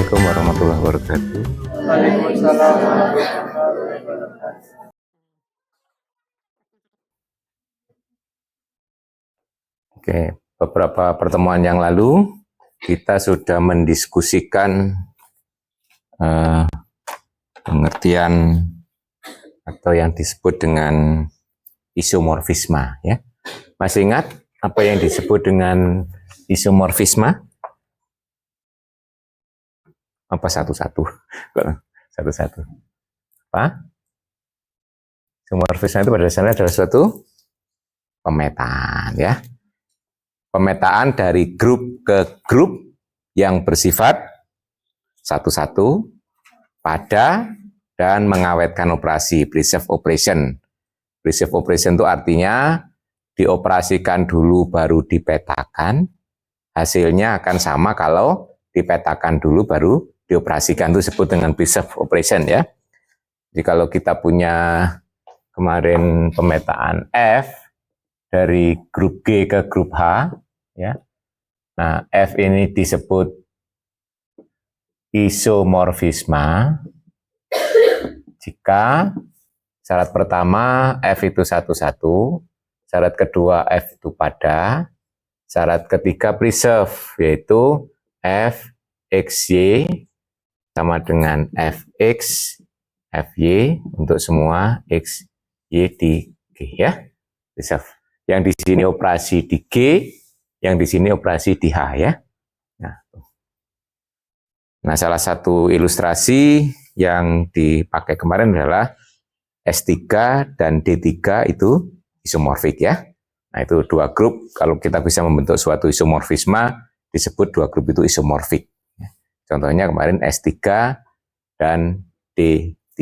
Assalamualaikum warahmatullahi wabarakatuh. Waalaikumsalam warahmatullahi wabarakatuh. Oke, beberapa pertemuan yang lalu kita sudah mendiskusikan pengertian atau yang disebut dengan isomorfisma, ya. Masih ingat apa yang disebut dengan isomorfisma? Apa satu-satu? Satu-satu. Apa? Isomorfisme itu pada dasarnya adalah suatu pemetaan, ya. Pemetaan dari grup ke grup yang bersifat satu-satu, pada, dan mengawetkan operasi, preserve operation. Preserve operation itu artinya dioperasikan dulu baru dipetakan, hasilnya akan sama kalau dipetakan dulu baru dioperasikan, itu disebut dengan preserve operation, ya. Jadi kalau kita punya kemarin pemetaan F dari grup G ke grup H, ya. Nah, F ini disebut isomorfisma jika syarat pertama F itu satu-satu, syarat kedua F itu pada, syarat ketiga preserve, yaitu F X Y sama dengan Fx Fy untuk semua X Y di G, ya. Preserve. Yang di sini operasi di G, yang di sini operasi di H, ya. Nah, salah satu ilustrasi yang dipakai kemarin adalah S3 dan D3 itu isomorfik, ya. Nah, itu dua grup, kalau kita bisa membentuk suatu isomorfisma, disebut dua grup itu isomorfik. Contohnya kemarin S3 dan D3.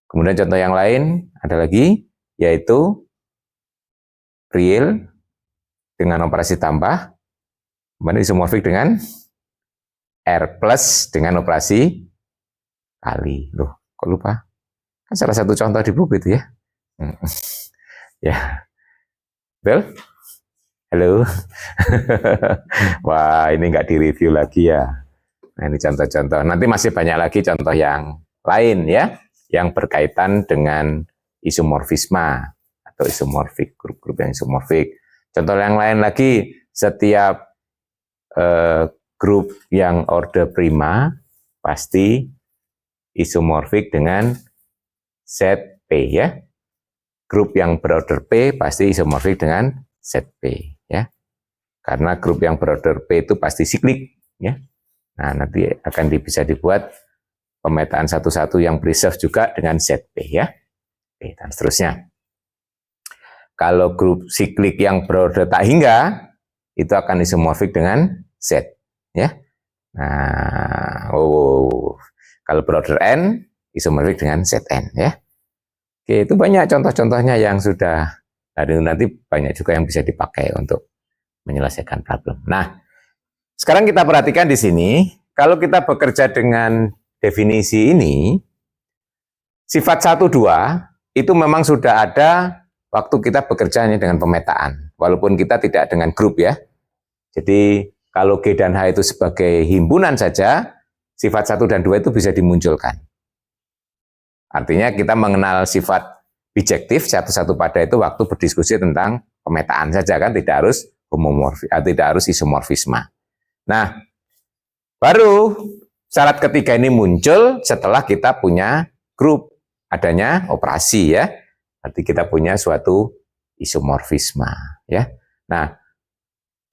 Kemudian contoh yang lain ada lagi, yaitu real dengan operasi tambah, kemudian isomorfik dengan R plus dengan operasi kali. Loh, kok lupa? Kan salah satu contoh di buku itu, ya. Ya. Betul? Halo. Wah, ini nggak direview lagi, ya. Nah, ini contoh-contoh. Nanti masih banyak lagi contoh yang lain, ya, yang berkaitan dengan isomorfisma atau isomorfik, grup-grup yang isomorfik. Contoh yang lain lagi, setiap grup yang order prima pasti isomorfik dengan set P, ya. Grup yang berorder P pasti isomorfik dengan set P, ya. Karena grup yang berorder P itu pasti siklik, ya. Nah, nanti akan bisa dibuat pemetaan satu-satu yang preserve juga dengan set P, ya. Oke, dan seterusnya. Kalau grup siklik yang berorder tak hingga, itu akan isomorfik dengan set, ya. Nah, kalau berorder N, isomorfik dengan set N, ya. Oke, itu banyak contoh-contohnya yang sudah, nanti banyak juga yang bisa dipakai untuk menyelesaikan problem. Nah, sekarang kita perhatikan di sini, kalau kita bekerja dengan definisi ini, sifat 1, 2, itu memang sudah ada waktu kita bekerja dengan pemetaan, walaupun kita tidak dengan grup, ya. Jadi, kalau G dan H itu sebagai himpunan saja, sifat 1 dan 2 itu bisa dimunculkan. Artinya kita mengenal sifat bijektif, satu-satu pada itu waktu berdiskusi tentang pemetaan saja, kan, tidak harus homomorfis, tidak harus isomorfisma. Nah, baru syarat ketiga ini muncul setelah kita punya grup, adanya operasi, ya. Berarti kita punya suatu isomorfisma, ya. Nah,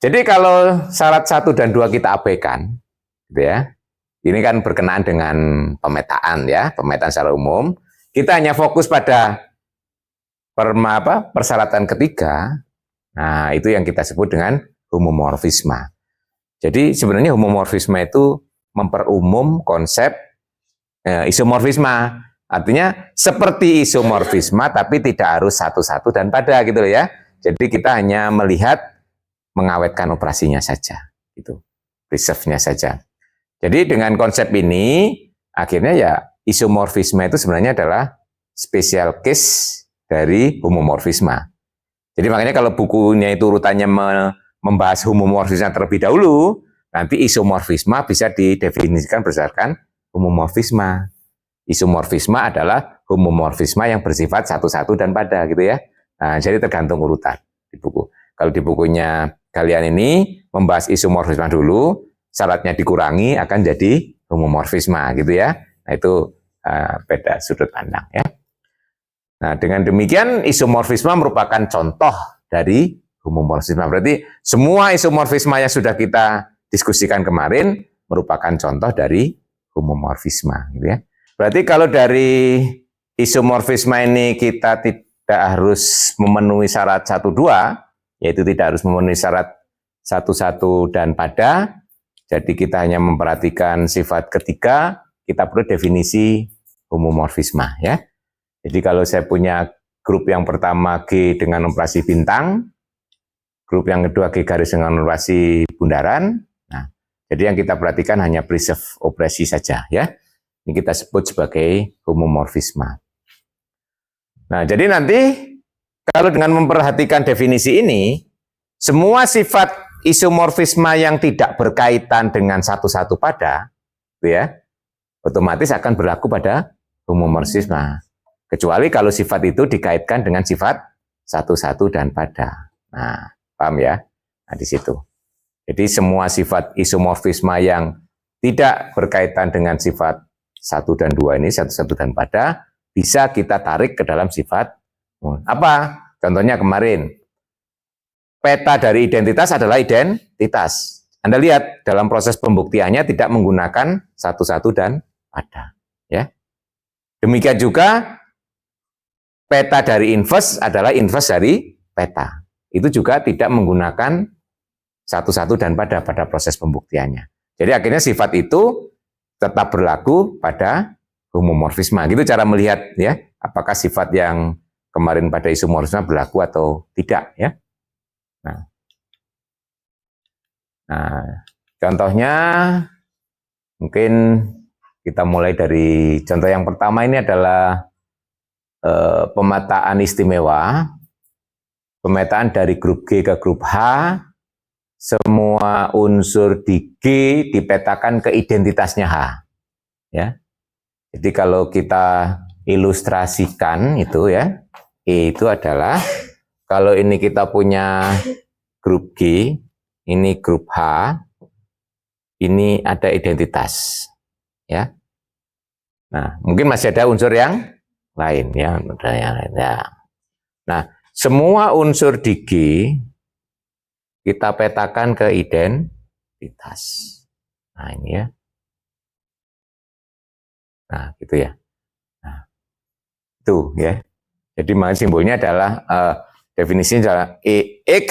jadi kalau syarat 1 dan 2 kita abaikan, gitu, ya. Ini kan berkenaan dengan pemetaan, ya, pemetaan secara umum. Kita hanya fokus pada persyaratan ketiga. Nah, itu yang kita sebut dengan homomorfisma. Jadi sebenarnya homomorfisme itu memperumum konsep isomorfisma. Artinya seperti isomorfisma tapi tidak harus satu-satu dan pada, gitu loh, ya. Jadi kita hanya melihat mengawetkan operasinya saja, gitu. Preserve-nya saja. Jadi dengan konsep ini akhirnya, ya, isomorfisme itu sebenarnya adalah special case dari homomorfisma. Jadi makanya kalau bukunya itu urutannya membahas homomorfisme terlebih dahulu, nanti isomorfisme bisa didefinisikan berdasarkan homomorfisme. Isomorfisme adalah homomorfisme yang bersifat satu-satu dan pada gitu ya. Nah, jadi tergantung urutan di buku. Kalau di bukunya kalian ini membahas isomorfisme dulu, syaratnya dikurangi akan jadi homomorfisme gitu ya. Nah, itu beda sudut pandang ya. Nah, dengan demikian isomorfisme merupakan contoh dari homomorfisme. Berarti semua isomorfisme yang sudah kita diskusikan kemarin merupakan contoh dari homomorfisme gitu ya. Berarti kalau dari isomorfisme ini kita tidak harus memenuhi syarat 1, 2, yaitu tidak harus memenuhi syarat 1, 1 dan pada. Jadi kita hanya memperhatikan sifat ketiga, kita perlu definisi homomorfisme ya. Jadi kalau saya punya grup yang pertama G dengan operasi bintang, grup yang kedua G garis dengan operasi bundaran. Nah, jadi yang kita perhatikan hanya preserve operasi saja ya. Ini kita sebut sebagai homomorfisme. Nah, jadi nanti kalau dengan memperhatikan definisi ini, semua sifat isomorfisme yang tidak berkaitan dengan satu-satu pada, ya, otomatis akan berlaku pada homomorfisme. Kecuali kalau sifat itu dikaitkan dengan sifat satu-satu dan pada. Nah, paham ya? Nah, di situ. Jadi semua sifat isomorfisme yang tidak berkaitan dengan sifat 1 dan 2 ini, satu-satu dan pada, bisa kita tarik ke dalam sifat apa? Contohnya kemarin, peta dari identitas adalah identitas. Anda lihat dalam proses pembuktiannya tidak menggunakan satu-satu dan pada. Ya. Demikian juga peta dari inverse adalah inverse dari peta. Itu juga tidak menggunakan satu-satu dan pada proses pembuktiannya. Jadi akhirnya sifat itu tetap berlaku pada homomorfisme. Gitu cara melihat ya, apakah sifat yang kemarin pada isomorfisme berlaku atau tidak ya. Nah, contohnya mungkin kita mulai dari contoh yang pertama ini adalah pemetaan istimewa. Pemetaan dari grup G ke grup H, semua unsur di G dipetakan ke identitasnya H. Ya. Jadi kalau kita ilustrasikan itu ya, E itu adalah kalau ini kita punya grup G, ini grup H, ini ada identitas. Ya. Nah, mungkin masih ada unsur yang lain ya, Nah, semua unsur di G kita petakan ke identitas. Nah, ini ya. Nah, gitu ya. Nah, itu ya. Jadi simbolnya adalah definisinya adalah EX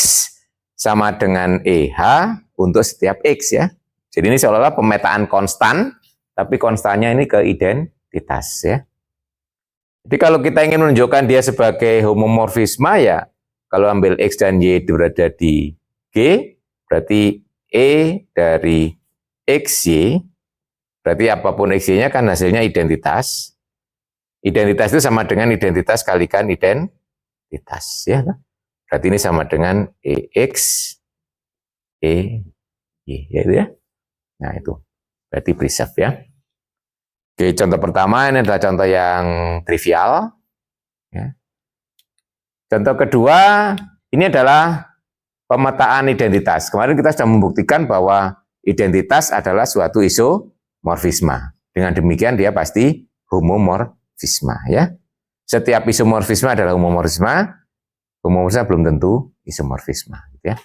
sama dengan EH untuk setiap X ya. Jadi ini seolah-olah pemetaan konstan, tapi konstannya ini ke identitas ya. Jadi kalau kita ingin menunjukkan dia sebagai homomorfisme ya, kalau ambil X dan Y berada di G, berarti E dari XY, berarti apapun XY-nya kan hasilnya identitas. Identitas itu sama dengan identitas kalikan identitas. Ya. Berarti ini sama dengan EX, EY, ya itu ya. Nah itu, berarti preserve ya. Oke, contoh pertama ini adalah contoh yang trivial. Ya. Contoh kedua, ini adalah pemetaan identitas. Kemarin kita sudah membuktikan bahwa identitas adalah suatu isomorfisme. Dengan demikian dia pasti homomorfisme. Ya. Setiap isomorfisme adalah homomorfisme. Homomorfisme belum tentu isomorfisme. Ya.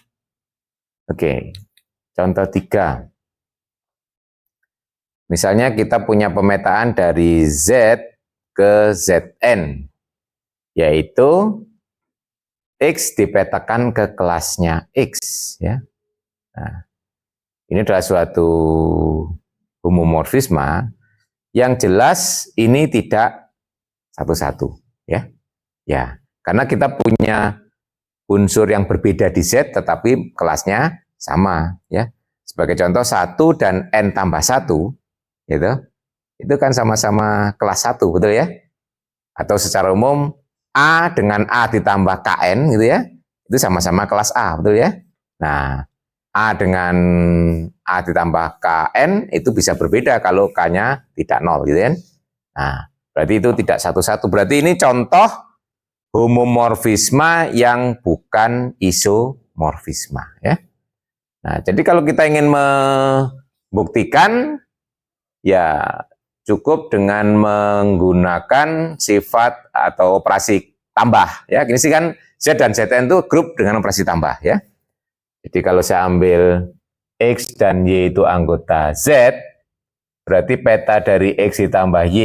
Oke, contoh 3. Misalnya kita punya pemetaan dari Z ke Zn, yaitu X dipetakan ke kelasnya X. Ya. Nah, ini adalah suatu homomorfisme yang jelas ini tidak satu-satu. Ya. Ya, karena kita punya unsur yang berbeda di Z tetapi kelasnya sama. Ya. Sebagai contoh 1 dan N tambah 1, gitu. Itu kan sama-sama kelas 1, betul ya? Atau secara umum A dengan A ditambah KN gitu ya. Itu sama-sama kelas A, betul ya? Nah, A dengan A ditambah KN itu bisa berbeda kalau K-nya tidak 0 gitu kan. Nah, berarti itu tidak satu-satu. Berarti ini contoh homomorfisme yang bukan isomorfisme ya. Nah, jadi kalau kita ingin membuktikan ya cukup dengan menggunakan sifat atau operasi tambah ya. Gini sih kan Z dan Zn itu grup dengan operasi tambah ya. Jadi kalau saya ambil X dan Y itu anggota Z, berarti peta dari X ditambah Y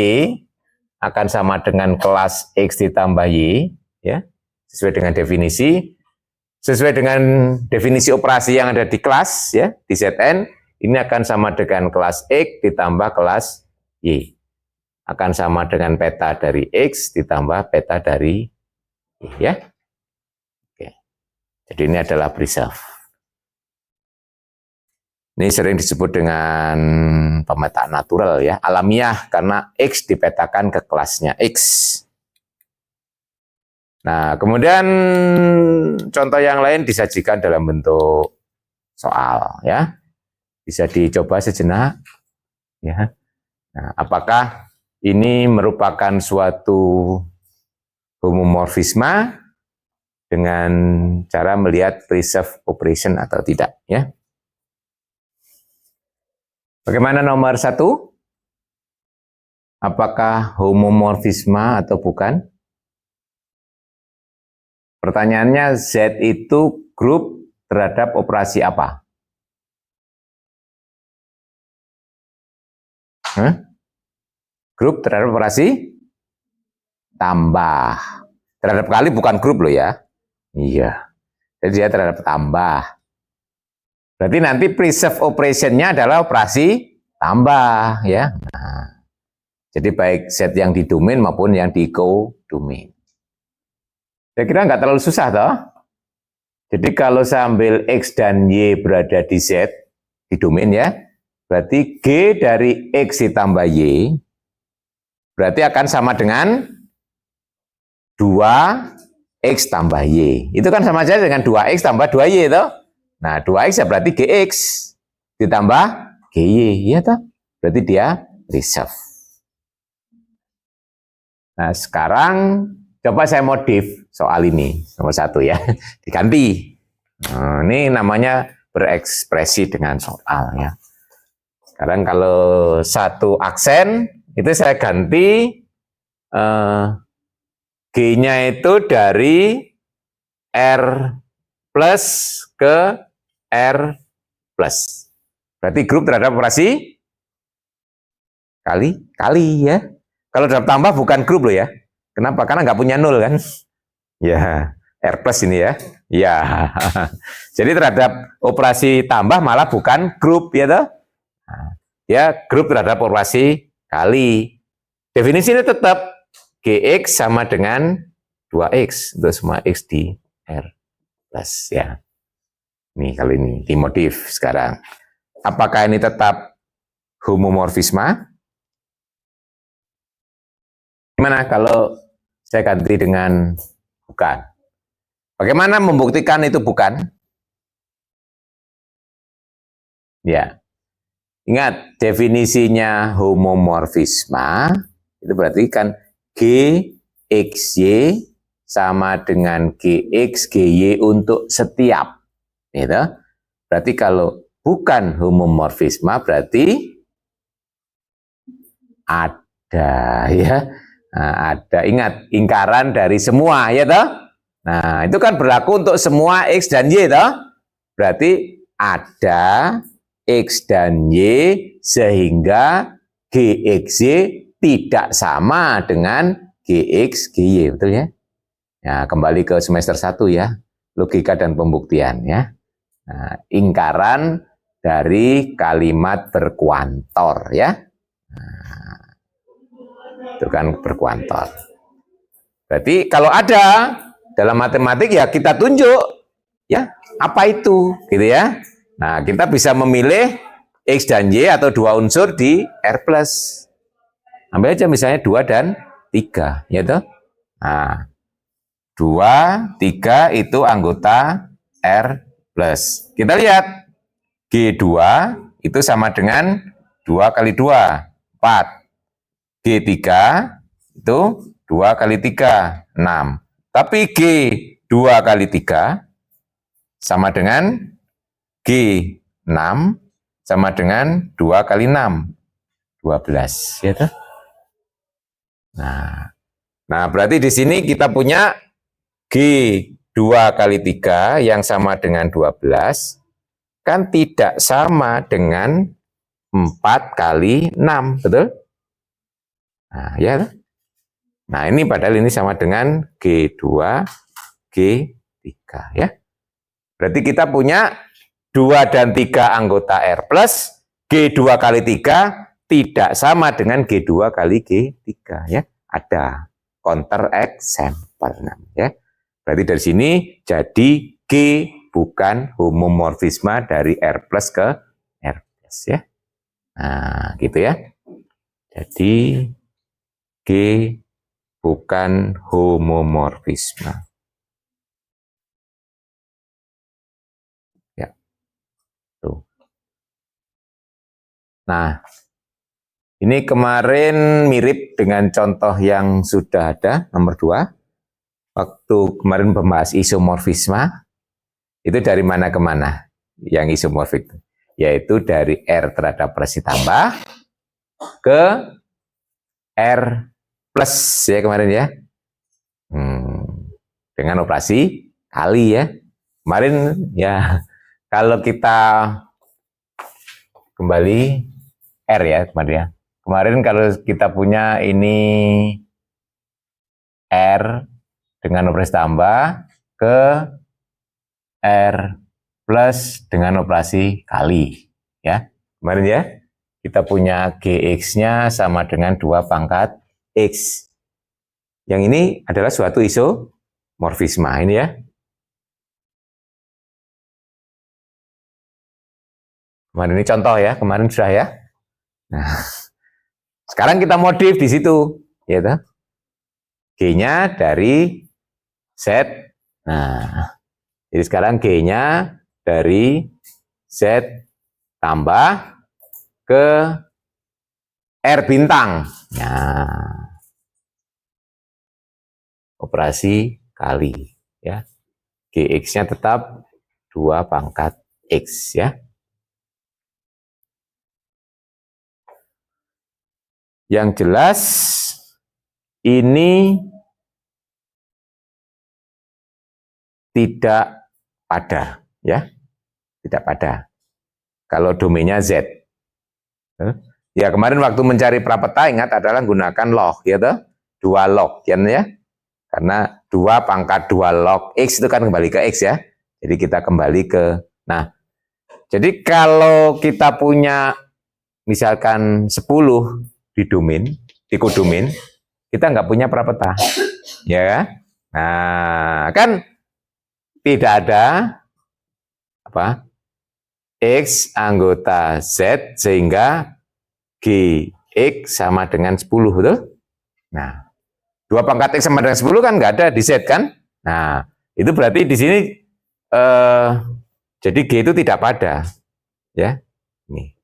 akan sama dengan kelas X ditambah Y ya, sesuai dengan definisi. Sesuai dengan definisi operasi yang ada di kelas ya, di Zn, ini akan sama dengan kelas X ditambah kelas Y. Akan sama dengan peta dari X ditambah peta dari Y ya. Oke. Jadi ini adalah preserve. Ini sering disebut dengan pemetaan natural ya, alamiah karena X dipetakan ke kelasnya X. Nah, kemudian contoh yang lain disajikan dalam bentuk soal ya. Bisa dicoba sejenak ya. Nah, apakah ini merupakan suatu homomorfisme dengan cara melihat preserve operation atau tidak ya. Bagaimana nomor 1? Apakah homomorfisme atau bukan? Pertanyaannya, Z itu grup terhadap operasi apa? Grup terhadap operasi tambah. Terhadap kali bukan grup loh ya. Iya. Jadi dia terhadap tambah. Berarti nanti preserve operation-nya adalah operasi tambah ya. Nah, jadi baik Z yang di domain maupun yang di codomain. Saya kira nggak terlalu susah toh. Jadi kalau saya ambil X dan Y berada di Z, di domain ya, berarti G dari X ditambah Y, berarti akan sama dengan 2X tambah Y. Itu kan sama saja dengan 2X tambah 2Y toh. Nah, 2X ya berarti GX ditambah GY, ya toh? Berarti dia reserve. Nah, sekarang coba saya modif soal ini, nomor 1 ya, diganti. Nah, ini namanya berekspresi dengan soal ya. Sekarang kalau satu aksen, itu saya ganti G-nya itu dari R plus ke R plus. Berarti grup terhadap operasi kali ya. Kalau terhadap tambah bukan grup loh ya. Kenapa? Karena nggak punya nol kan. Ya, R plus ini ya. Ya. Jadi terhadap operasi tambah malah bukan grup ya toh. Ya, grup terhadap operasi kali. Definisinya tetap GX sama dengan 2X untuk semua X di R plus ya. Nih kali ini dimodif sekarang. Apakah ini tetap homomorfisme? Gimana kalau saya ganti dengan bukan? Bagaimana membuktikan itu bukan? Ya, ingat definisinya homomorfisme itu berarti kan GXY sama dengan GX GY untuk setiap. Gitu. Berarti kalau bukan homomorfisme berarti ada ya. Nah, ada, ingat ingkaran dari semua ya toh. Nah, itu kan berlaku untuk semua X dan Y toh. Berarti ada X dan Y sehingga GXY tidak sama dengan GX GY, betul ya? Ya, kembali ke semester 1 ya. Logika dan pembuktian ya. Nah, ingkaran dari kalimat berkuantor ya. Nah, itu kan berkuantor. Berarti kalau ada dalam matematik ya kita tunjuk ya apa itu gitu ya. Nah, kita bisa memilih X dan Y atau dua unsur di R plus. Ambil aja misalnya 2 dan 3 ya toh. Nah, 2, 3 itu anggota R plus. Kita lihat G2 itu sama dengan 2 kali 2, 4. G3 itu 2 kali 3, 6. Tapi G2 kali 3 sama dengan G6 sama dengan 2 kali 6, 12. Ya toh? Nah, berarti di sini kita punya G2 kali 3 yang sama dengan 12, kan tidak sama dengan 4 kali 6, betul? Nah, ya. Nah, ini padahal ini sama dengan G2, G3, ya. Berarti kita punya 2 dan 3 anggota R plus, G2 kali 3 tidak sama dengan G2 kali G3, ya. Ada counter example, ya. Berarti dari sini jadi G bukan homomorfisme dari R plus ke R plus, ya. Nah, gitu ya. Jadi G bukan homomorfisme. Ya. Tuh. Nah, ini kemarin mirip dengan contoh yang sudah ada, nomor 2. Waktu kemarin membahas isomorfisme, itu dari mana ke mana yang isomorfik? Yaitu dari R terhadap presi tambah ke R plus ya kemarin ya. Dengan operasi kali ya. Kemarin ya, kalau kita kembali R ya kemarin ya. Kemarin kalau kita punya ini R dengan operasi tambah ke R plus dengan operasi kali ya. Kemarin ya, kita punya Gx-nya sama dengan 2 pangkat X. Yang ini adalah suatu isomorfisme ini ya. Kemarin ini contoh ya, kemarin sudah ya. Nah, sekarang kita modif di situ, ya toh. G-nya dari Z. Nah, jadi sekarang G-nya dari Z tambah ke R bintang. Nah, operasi kali ya. Gx-nya tetap 2 pangkat X ya. Yang jelas ini tidak pada ya. Tidak pada. Kalau domainnya Z. Ya kemarin waktu mencari prapeta ingat adalah gunakan log ya toh. 2 log ya. Karena 2 pangkat 2 log X itu kan kembali ke X ya. Jadi kita kembali ke, nah, jadi kalau kita punya misalkan 10 di domain, di kodomain, kita nggak punya prapeta. Ya kan? Nah, kan tidak ada apa? X anggota Z sehingga Gx sama dengan 10, betul? Nah, 2 pangkat X sama dengan 10 kan nggak ada di Z kan? Nah, itu berarti di sini jadi G itu tidak pada. Ya. Nih.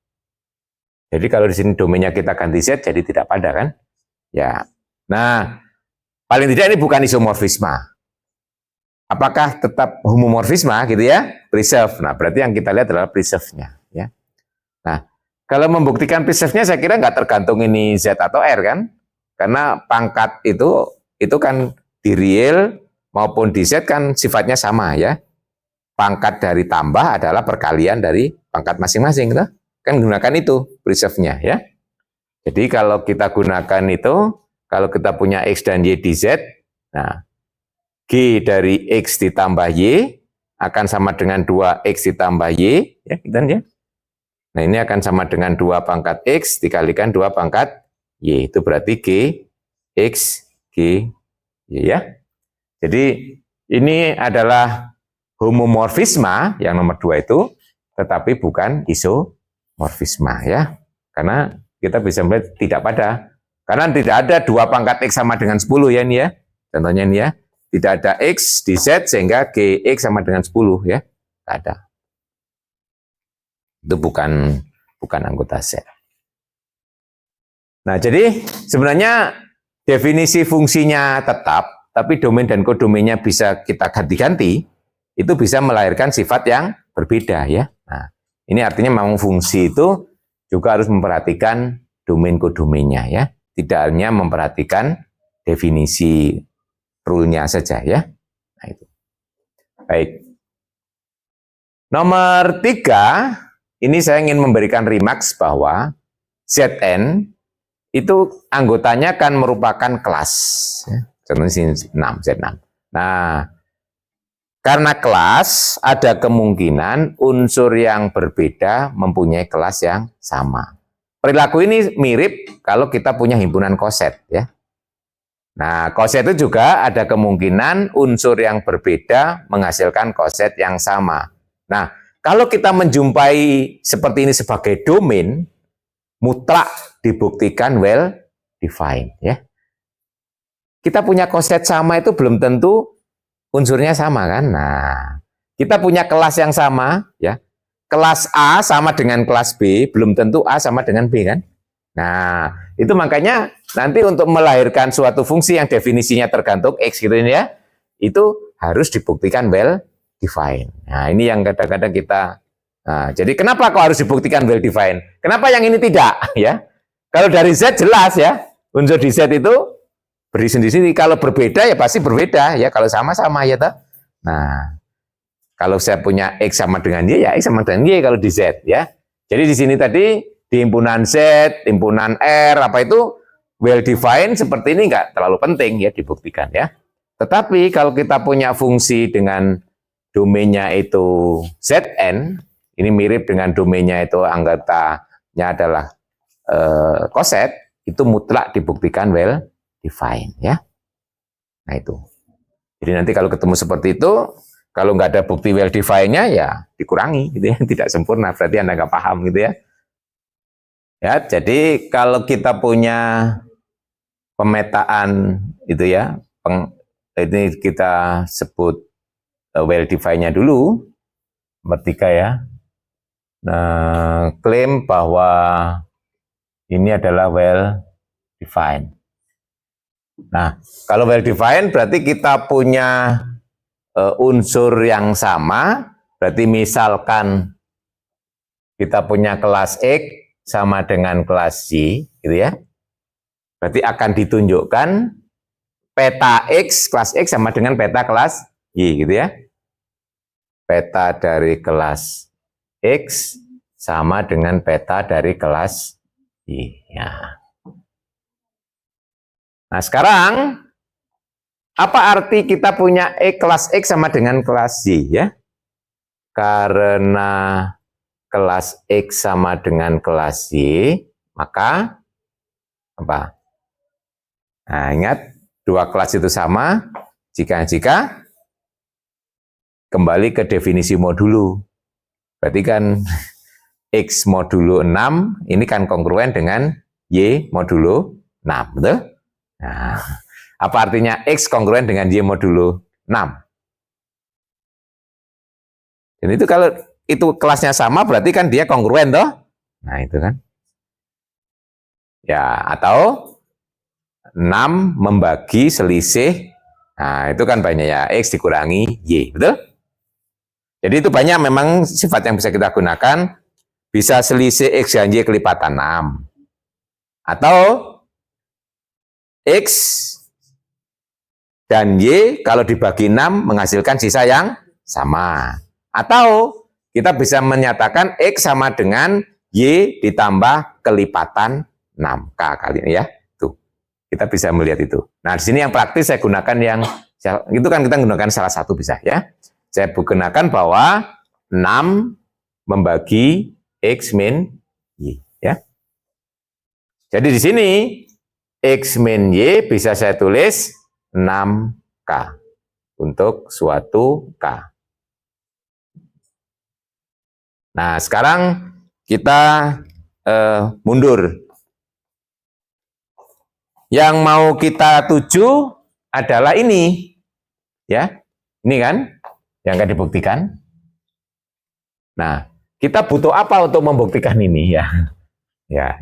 Jadi kalau di sini domainnya kita ganti Z jadi tidak pada kan? Ya. Nah, paling tidak ini bukan isomorfisme. Apakah tetap homomorfisme gitu ya? Preserve. Nah, berarti yang kita lihat adalah preserve-nya ya. Nah, kalau membuktikan preserve-nya saya kira nggak tergantung ini Z atau R kan? Karena pangkat itu kan di real maupun di Z kan sifatnya sama ya. Pangkat dari tambah adalah perkalian dari pangkat masing-masing gitu. Kan gunakan itu preserve-nya ya. Jadi kalau kita gunakan itu, kalau kita punya X dan Y di Z, nah G dari X ditambah Y akan sama dengan 2X ditambah Y ya, gitu ya. Nah, ini akan sama dengan 2 pangkat X dikalikan 2 pangkat Y. Itu berarti G, X, G, Y ya. Jadi ini adalah homomorfisme yang nomor 2 itu, tetapi bukan isomorfisme ya. Karena kita bisa melihat tidak pada. Karena tidak ada 2 pangkat X sama dengan 10 ya ini ya. Contohnya ini ya. Tidak ada X di Z sehingga Gx sama dengan 10 ya. Tidak ada. Itu bukan bukan anggota set. Nah, jadi sebenarnya definisi fungsinya tetap, tapi domain dan kodomainnya bisa kita ganti-ganti, itu bisa melahirkan sifat yang berbeda ya. Nah, ini artinya memang fungsi itu juga harus memperhatikan domain kodomainnya ya. Tidak hanya memperhatikan definisi rule-nya saja ya. Nah, itu. Baik. Nomor 3, ini saya ingin memberikan remarks bahwa Zn itu anggotanya kan merupakan kelas. Ya. Contohnya sini 6, Z6. Nah, karena kelas, ada kemungkinan unsur yang berbeda mempunyai kelas yang sama. Perilaku ini mirip kalau kita punya himpunan koset ya. Nah, koset itu juga ada kemungkinan unsur yang berbeda menghasilkan koset yang sama. Nah, kalau kita menjumpai seperti ini sebagai domain, mutlak dibuktikan well defined ya. Kita punya koset sama itu belum tentu unsurnya sama kan. Nah, kita punya kelas yang sama ya. Kelas A sama dengan kelas B, belum tentu A sama dengan B kan. Nah, itu makanya nanti untuk melahirkan suatu fungsi yang definisinya tergantung X gitu ya, itu harus dibuktikan well defined. Nah, ini yang kadang-kadang kita, nah, jadi kenapa kok harus dibuktikan well defined? Kenapa yang ini tidak ya? Kalau dari Z jelas ya, unsur di Z itu berisi di sini. Kalau berbeda ya pasti berbeda ya. Kalau sama-sama ya toh. Nah, kalau saya punya X sama dengan Y ya X sama dengan Y kalau di Z ya. Jadi di sini tadi di himpunan Z, himpunan R, apa itu well defined seperti ini nggak terlalu penting ya dibuktikan ya. Tetapi kalau kita punya fungsi dengan domainnya itu Zn, ini mirip dengan domainnya itu anggotanya adalah koset, itu mutlak dibuktikan well defined ya. Nah itu. Jadi nanti kalau ketemu seperti itu, kalau nggak ada bukti well defined-nya ya dikurangi gitu ya, tidak sempurna, berarti Anda nggak paham gitu ya. Ya, jadi kalau kita punya pemetaan itu ya, ini kita sebut well defined-nya dulu, nomor 3 ya. Nah, klaim bahwa ini adalah well defined. Nah, kalau well defined berarti kita punya unsur yang sama, berarti misalkan kita punya kelas X sama dengan kelas Y, gitu ya. Berarti akan ditunjukkan peta X, kelas X sama dengan peta kelas Y, gitu ya. Peta dari kelas X sama dengan peta dari kelas Y. Ya. Nah, sekarang apa arti kita punya kelas X sama dengan kelas Y, ya? Karena kelas X sama dengan kelas Y, maka apa? Nah, ingat dua kelas itu sama jika kembali ke definisi modulo. Berarti kan X modulo 6 ini kan kongruen dengan Y modulo 6, betul? Nah, apa artinya X kongruen dengan Y modulo 6? Dan itu kalau itu kelasnya sama berarti kan dia kongruen toh? Nah, itu kan. Ya, atau 6 membagi selisih. Nah, itu kan banyak ya, X dikurangi Y, betul? Jadi itu banyak memang sifat yang bisa kita gunakan. Bisa selisih X dan Y kelipatan 6. Atau X dan Y kalau dibagi 6 menghasilkan sisa yang sama. Atau kita bisa menyatakan X sama dengan Y ditambah kelipatan 6K kali ini ya. Tuh. Kita bisa melihat itu. Nah, di sini yang praktis saya gunakan yang itu kan kita gunakan salah satu bisa ya. Saya gunakan bahwa 6 membagi X min Y ya. Jadi di sini X min Y bisa saya tulis 6K untuk suatu K. Nah, sekarang kita mundur. Yang mau kita tuju adalah ini. Ya. Ini kan yang akan dibuktikan. Nah, kita butuh apa untuk membuktikan ini ya? Ya.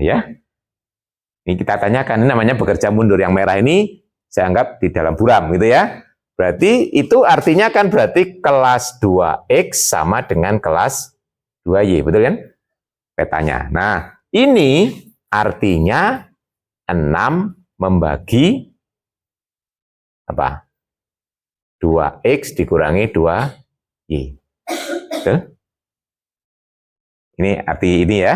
Ini kita tanyakan, ini namanya bekerja mundur. Yang merah ini saya anggap di dalam buram gitu ya. Berarti itu artinya kan berarti kelas 2X sama dengan kelas 2Y, betul kan? Petanya. Nah, ini artinya 6 membagi apa? 2X dikurangi 2Y. Betul? Ini arti ini ya.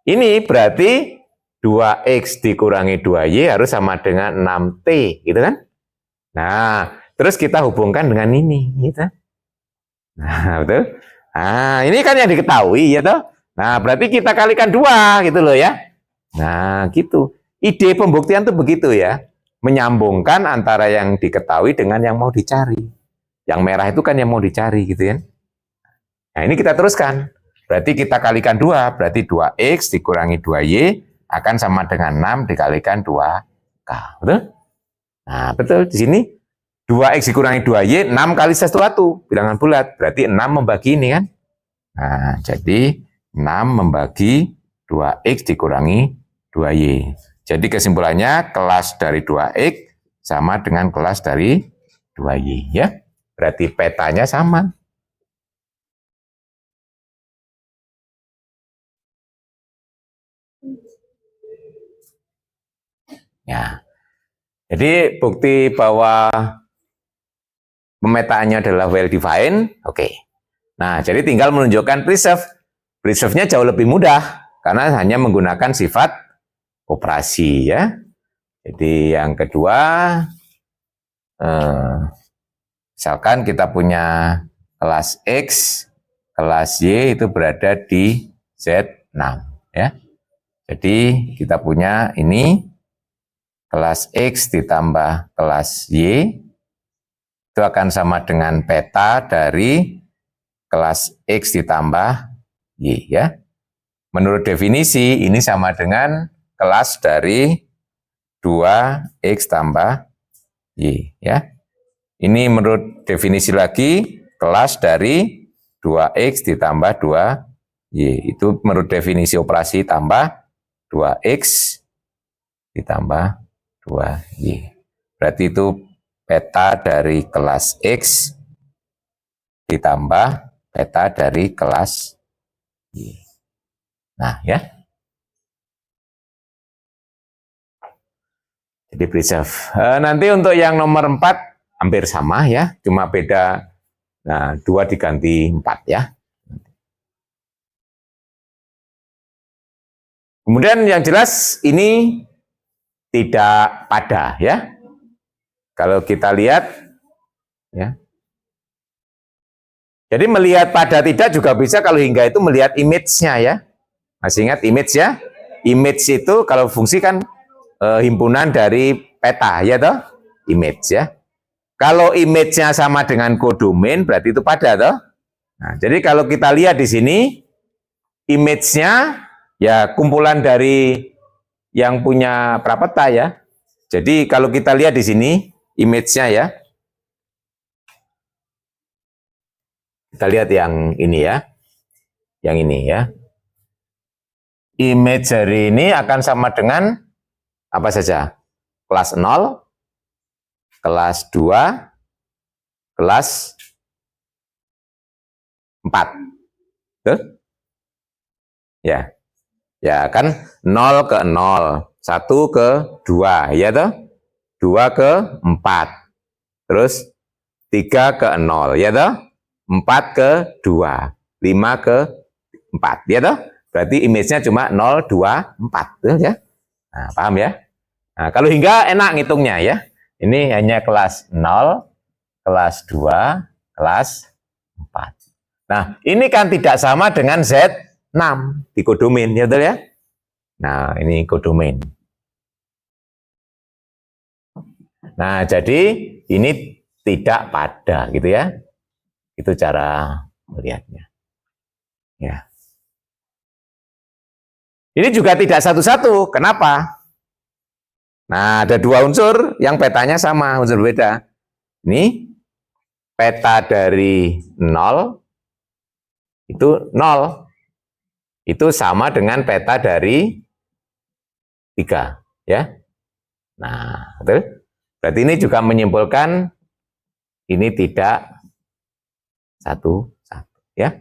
Ini berarti 2X dikurangi 2Y harus sama dengan 6T, gitu kan? Nah, terus kita hubungkan dengan ini, gitu. Nah, betul? Nah, ini kan yang diketahui, ya toh? Nah, berarti kita kalikan 2, gitu loh ya. Nah, gitu. Ide pembuktian tuh begitu ya. Menyambungkan antara yang diketahui dengan yang mau dicari. Yang merah itu kan yang mau dicari, gitu kan? Nah, ini kita teruskan. Berarti kita kalikan 2, berarti 2X dikurangi 2Y akan sama dengan 6 dikalikan 2K. Betul? Nah, betul. Di sini 2X dikurangi 2Y, 6 kali sesuatu, bilangan bulat. Berarti 6 membagi ini kan? Nah, jadi 6 membagi 2X dikurangi 2Y. Jadi kesimpulannya kelas dari 2X sama dengan kelas dari 2Y. Ya. Berarti petanya sama. Ya. Jadi bukti bahwa pemetaannya adalah well defined, oke. Nah, jadi tinggal menunjukkan preserve. Preserve-nya jauh lebih mudah karena hanya menggunakan sifat operasi ya. Jadi yang kedua, misalkan kita punya kelas X, kelas Y itu berada di Z6 ya. Jadi kita punya ini kelas X ditambah kelas Y itu akan sama dengan peta dari kelas X ditambah Y ya. Menurut definisi ini sama dengan kelas dari 2X tambah Y ya. Ini menurut definisi lagi kelas dari 2X ditambah 2Y. Itu menurut definisi operasi tambah 2X ditambah 2Y. Berarti itu peta dari kelas X ditambah peta dari kelas Y. Nah ya. Jadi preserve. Nanti untuk yang nomor 4 hampir sama ya, cuma beda 2 diganti 4 ya. Kemudian yang jelas ini tidak pada ya. Kalau kita lihat ya. Jadi melihat pada tidak juga bisa kalau hingga itu melihat image-nya ya. Masih ingat image ya? Image itu kalau fungsi kan himpunan dari peta ya toh? Image ya. Kalau image-nya sama dengan codomain berarti itu pada toh. Nah, jadi kalau kita lihat di sini image-nya ya kumpulan dari yang punya prapeta ya. Jadi kalau kita lihat di sini image-nya ya. Kita lihat yang ini ya. Yang ini ya. Image dari ini akan sama dengan apa saja? Kelas 0, kelas 2, kelas 4. Tuh? Ya. Ya kan 0 ke 0, 1 ke 2, ya toh? 2 ke 4. Terus 3 ke 0, ya toh? 4 ke 2, 5 ke 4, ya toh? Berarti image-nya cuma 0, 2, 4, tuh ya. Nah, paham ya? Nah, kalau hingga enak ngitungnya ya. Ini hanya kelas 0, kelas 2, kelas 4. Nah, ini kan tidak sama dengan Z6 di codomain, ya betul ya? Nah, ini codomain. Nah, jadi ini tidak pada gitu ya. Itu cara melihatnya. Ya. Ini juga tidak satu-satu. Kenapa? Nah, ada 2 unsur yang petanya sama, unsur beda. Ini peta dari 0 itu 0. itu sama dengan peta dari 3, ya. Nah, betul. Berarti ini juga menyimpulkan ini tidak satu, ya.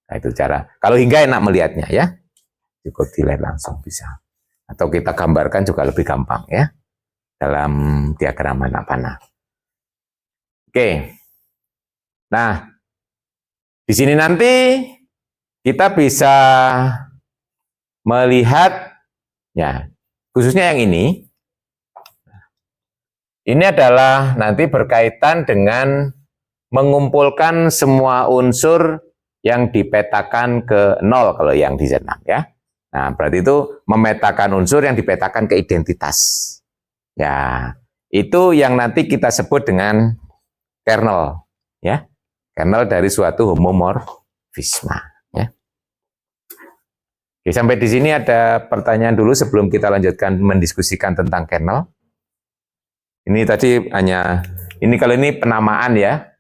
Nah, itu cara. Kalau hingga enak melihatnya, ya. Cukup dilihat langsung bisa. Atau kita gambarkan juga lebih gampang, ya. Dalam diagram anak panah. Oke. Nah, di sini nanti kita bisa melihat, ya, khususnya yang ini adalah nanti berkaitan dengan mengumpulkan semua unsur yang dipetakan ke 0 kalau yang di Z6, ya. Nah, berarti itu memetakan unsur yang dipetakan ke identitas. Ya, itu yang nanti kita sebut dengan kernel, ya. Kernel dari suatu homomorfisma, ya. Oke, sampai di sini ada pertanyaan dulu sebelum kita lanjutkan mendiskusikan tentang kernel. Ini tadi hanya, ini kalau ini penamaan, ya,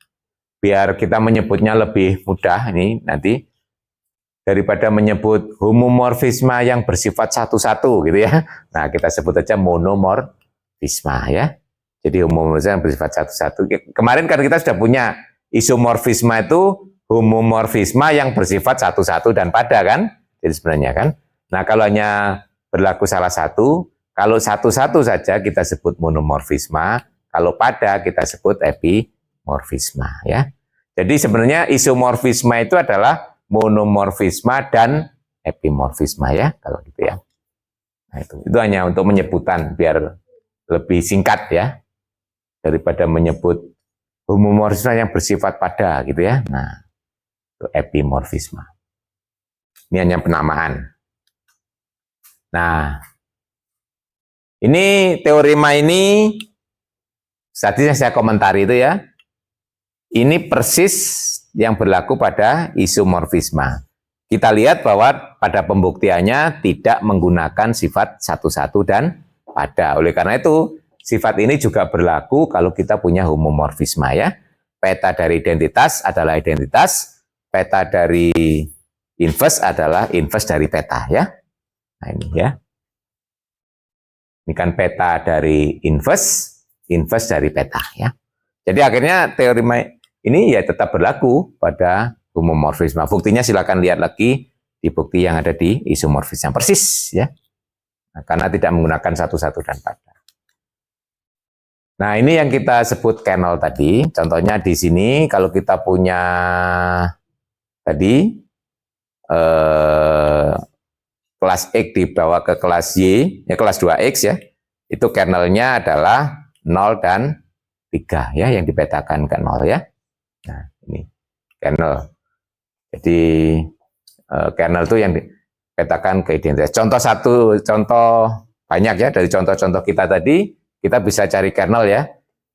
biar kita menyebutnya lebih mudah ini nanti, daripada menyebut homomorfisma yang bersifat satu-satu gitu, ya. Nah, kita sebut aja monomorfisma, ya. Jadi homomorfisma yang bersifat satu-satu. Kemarin kan kita sudah punya isomorfisma itu homomorfisma yang bersifat satu-satu dan pada, kan? Jadi sebenarnya kan. Nah, kalau hanya berlaku salah satu, kalau satu-satu saja kita sebut monomorfisma, kalau pada kita sebut epimorfisma, ya. Jadi sebenarnya isomorfisma itu adalah monomorfisma dan epimorfisma, ya, kalau gitu, ya. Nah, itu hanya untuk menyebutan biar lebih singkat, ya, daripada menyebut homomorfisma yang bersifat pada gitu, ya. Nah, itu epimorfisma. Ini hanya penamaan. Nah, ini teorema ini tadi saya komentari itu, ya. Ini persis yang berlaku pada isomorfisma. Kita lihat bahwa pada pembuktiannya tidak menggunakan sifat satu-satu dan pada. Oleh karena itu, sifat ini juga berlaku kalau kita punya homomorfisma, ya. Peta dari identitas adalah identitas, peta dari inverse adalah inverse dari peta, ya. Nah, ini, ya. Ini kan peta dari inverse, inverse dari peta, ya. Jadi akhirnya teorema ini ya tetap berlaku pada homomorfisme. Buktinya silakan lihat lagi di bukti yang ada di isomorfisme persis, ya. Nah, karena tidak menggunakan satu-satu dan pada. Nah, ini yang kita sebut kernel tadi. Contohnya di sini kalau kita punya tadi kelas X dibawa ke kelas Y, ya kelas 2X, ya. Itu kernelnya adalah 0 dan 3, ya, yang dipetakan ke 0, ya. Nah, ini kernel. Jadi kernel itu yang dipetakan ke identitas. Contoh banyak, ya, dari contoh-contoh kita tadi, kita bisa cari kernel, ya.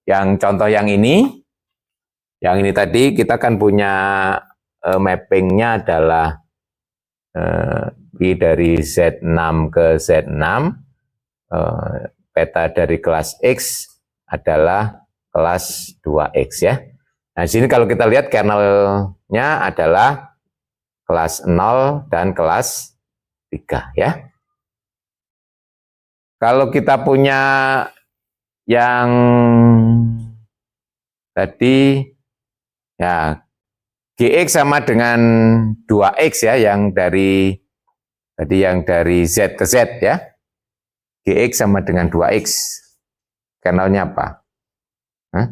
Yang contoh yang ini tadi kita kan punya mappingnya adalah I dari Z6 ke Z6, peta dari kelas X adalah kelas 2X, ya. Nah, di sini kalau kita lihat kernelnya adalah kelas 0 dan kelas 3, ya. Kalau kita punya yang tadi, ya, GX sama dengan 2X, ya, yang dari Z ke Z, ya. GX sama dengan 2X. Kernelnya apa? Hah?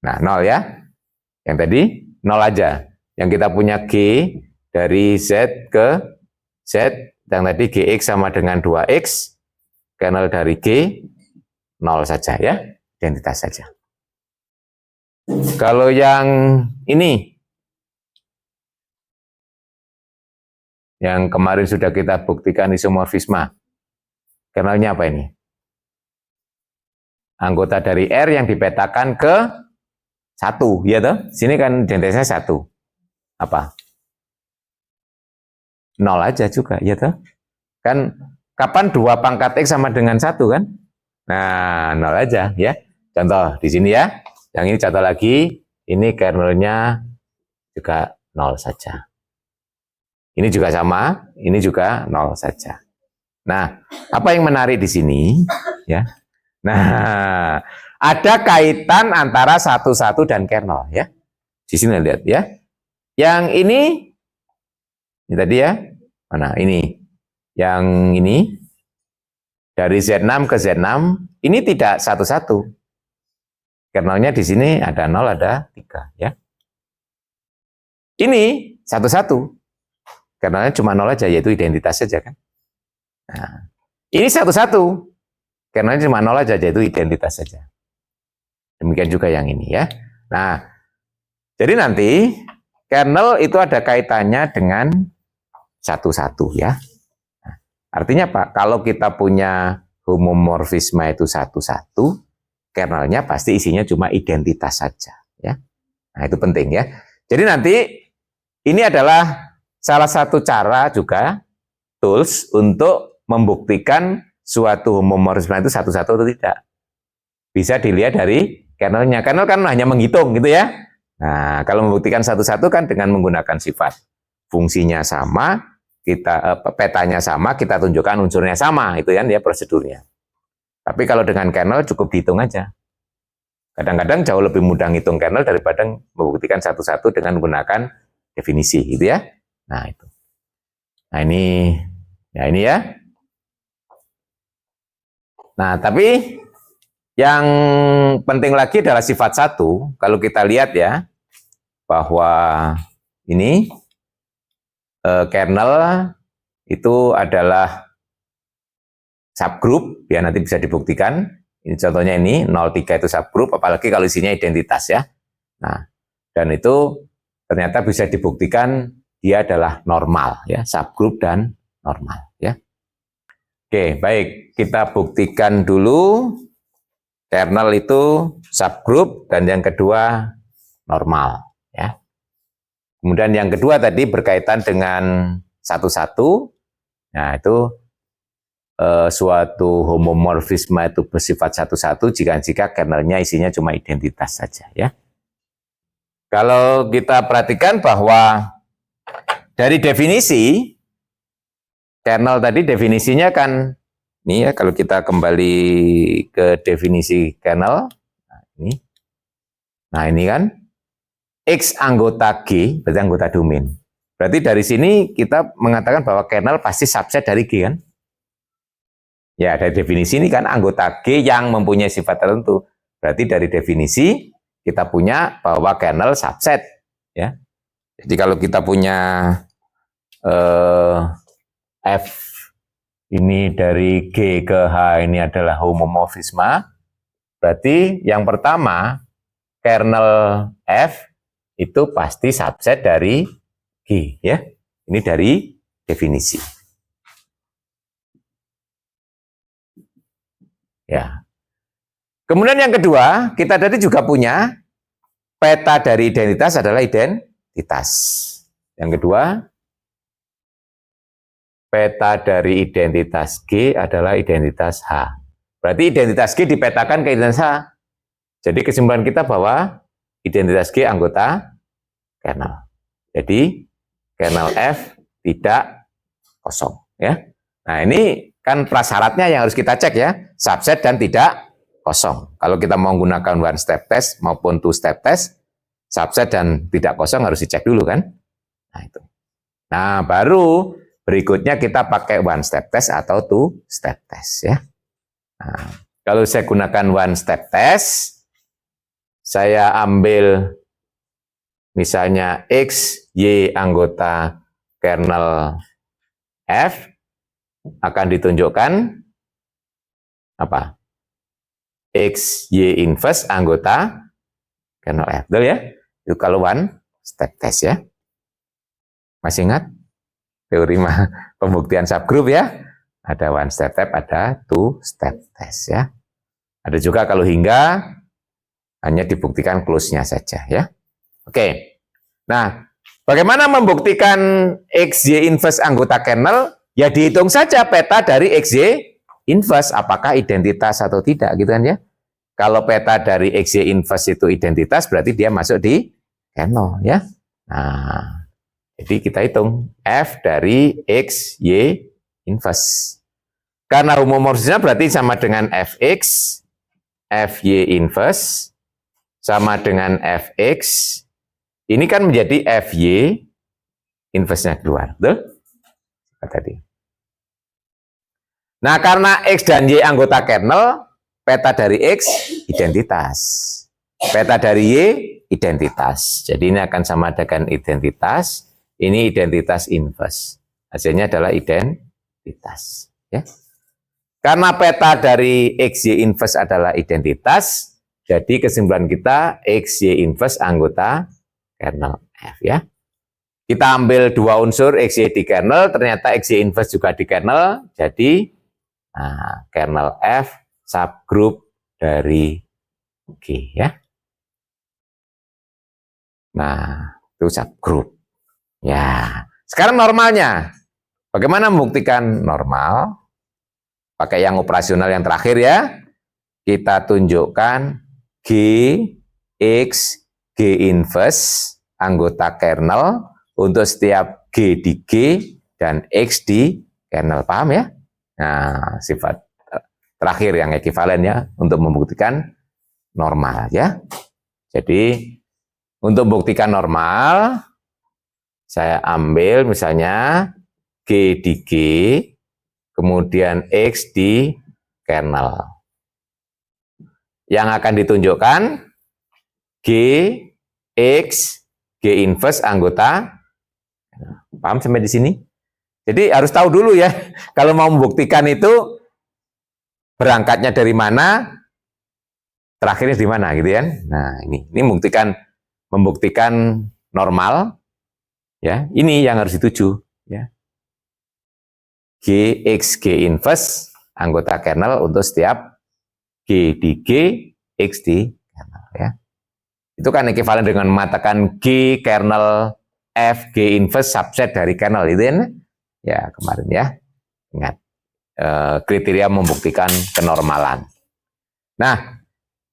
Nah, 0, ya. Yang tadi 0 aja. Yang kita punya G dari Z ke Z, yang tadi GX sama dengan 2X, kernel dari G 0 saja, ya. Identitas saja. Kalau yang ini, yang kemarin sudah kita buktikan isomorfisma, kernelnya apa ini? Anggota dari R yang dipetakan ke 1, ya toh? Sini kan identitasnya 1. Apa? 0 aja juga, ya toh? Kan kapan 2 pangkat X sama dengan 1, kan? Nah, 0 aja, ya. Contoh di sini, ya. Yang ini contoh lagi, ini kernelnya juga 0 saja. Ini juga sama, ini juga 0 saja. Nah, apa yang menarik di sini? Ya. Nah, ada kaitan antara 11 dan kernel ya. Di sini lihat ya. Yang ini tadi ya. Mana ini? Yang ini dari Z6 ke Z6 ini tidak 11. Kernelnya di sini ada 0, ada 3 ya. Ini 11. Kernelnya cuma 0 aja, yaitu identitas saja kan. Nah, ini 11. Kernelnya cuma 0 aja, yaitu identitas saja. Demikian juga yang ini ya. Nah, jadi nanti kernel itu ada kaitannya dengan 11 ya. Nah, artinya Pak, kalau kita punya homomorfisme itu 11, kernelnya pasti isinya cuma identitas saja ya. Nah, itu penting ya. Jadi nanti ini adalah salah satu cara juga tools untuk membuktikan suatu homomorfisme itu 11 atau tidak. Bisa dilihat dari kernelnya. Kernel kan hanya menghitung gitu ya. Nah, kalau membuktikan 11 kan dengan menggunakan sifat. Fungsinya sama, kita petanya sama, kita tunjukkan unsurnya sama, itu kan ya prosedurnya. Tapi kalau dengan kernel cukup dihitung aja. Kadang-kadang jauh lebih mudah ngitung kernel daripada membuktikan 11 dengan menggunakan definisi gitu ya. Nah, itu. Nah, ini ya. Nah, tapi yang penting lagi adalah sifat 1. Kalau kita lihat ya, bahwa ini kernel itu adalah subgroup, ya nanti bisa dibuktikan. Ini contohnya ini, 03 itu subgroup, apalagi kalau isinya identitas ya. Nah, dan itu ternyata bisa dibuktikan dia adalah normal ya, subgroup dan normal ya. Oke, baik, kita buktikan dulu kernel itu subgroup dan yang kedua normal ya. Kemudian yang kedua tadi berkaitan dengan 11. Nah, itu suatu homomorfisme itu bersifat 11 jika kernelnya isinya cuma identitas saja ya. Kalau kita perhatikan bahwa dari definisi kernel tadi definisinya kan ini ya, kalau kita kembali ke definisi kernel, nah ini kan X anggota G berarti anggota domain. Berarti dari sini kita mengatakan bahwa kernel pasti subset dari G kan? Ya, dari definisi ini kan anggota G yang mempunyai sifat tertentu. Berarti dari definisi kita punya bahwa kernel subset ya. Jadi kalau kita punya F ini dari G ke H ini adalah homomorfisme, berarti yang pertama kernel F itu pasti subset dari G ya. Ini dari definisi. Ya. Kemudian yang kedua, kita tadi juga punya peta dari identitas adalah identitas. Yang kedua, peta dari identitas G adalah identitas H. Berarti identitas G dipetakan ke identitas H. Jadi kesimpulan kita bahwa identitas G anggota kernel. Jadi kernel F tidak kosong ya. Nah, ini kan prasyaratnya yang harus kita cek ya, subset dan tidak kosong. Kalau kita mau menggunakan one step test maupun two step test, subset dan tidak kosong harus dicek dulu kan. Nah, itu. Nah, baru berikutnya kita pakai one step test atau two step test ya. Nah, kalau saya gunakan one step test, saya ambil misalnya X, Y anggota kernel F, akan ditunjukkan apa? X, Y inverse anggota kernel F. Betul ya? Itu kalau one step test ya. Masih ingat? Teori pembuktian subgroup ya. Ada one step test, ada two step test ya. Ada juga kalau hingga hanya dibuktikan close-nya saja ya. Oke. Nah, bagaimana membuktikan XY inverse anggota kernel? Ya dihitung saja peta dari XY inverse apakah identitas atau tidak gitu kan ya. Kalau peta dari XY inverse itu identitas berarti dia masuk di kernel ya. Nah, Jadi kita hitung F dari X, Y, inverse. Karena homomorfisnya berarti sama dengan Fx, Fy inverse, sama dengan Fx, ini kan menjadi Fy, inverse-nya keluar. Betul? Tadi. Nah, karena X dan Y anggota kernel, peta dari X, identitas. Peta dari Y, identitas. Jadi ini akan sama dengan identitas, ini identitas inverse. Hasilnya adalah identitas. Ya. Karena peta dari XY inverse adalah identitas, jadi kesimpulan kita XY inverse anggota kernel F. Ya. Kita ambil dua unsur XY di kernel, ternyata XY inverse juga di kernel, jadi kernel F subgroup dari G. Ya. Nah, itu subgroup. Ya. Sekarang normalnya. Bagaimana membuktikan normal? Pakai yang operasional yang terakhir ya. Kita tunjukkan G, X, G inverse, anggota kernel, untuk setiap G di G dan X di kernel. Paham ya? Nah, sifat terakhir yang ekivalen ya, untuk membuktikan normal ya. Jadi, untuk membuktikan normal, saya ambil misalnya G di G, kemudian X di kernel. Yang akan ditunjukkan G, X, G inverse anggota. Paham sampai di sini? Jadi harus tahu dulu ya, kalau mau membuktikan itu berangkatnya dari mana, terakhirnya di mana gitu kan. Nah, ini membuktikan normal ya. Ini yang harus dituju ya. G, X, G inverse anggota kernel untuk setiap G di G, X di kernel ya. Itu kan ekivalen dengan mengatakan G kernel F, G inverse subset dari kernel itu kan? Ya kemarin ya. Ingat kriteria membuktikan kenormalan. Nah,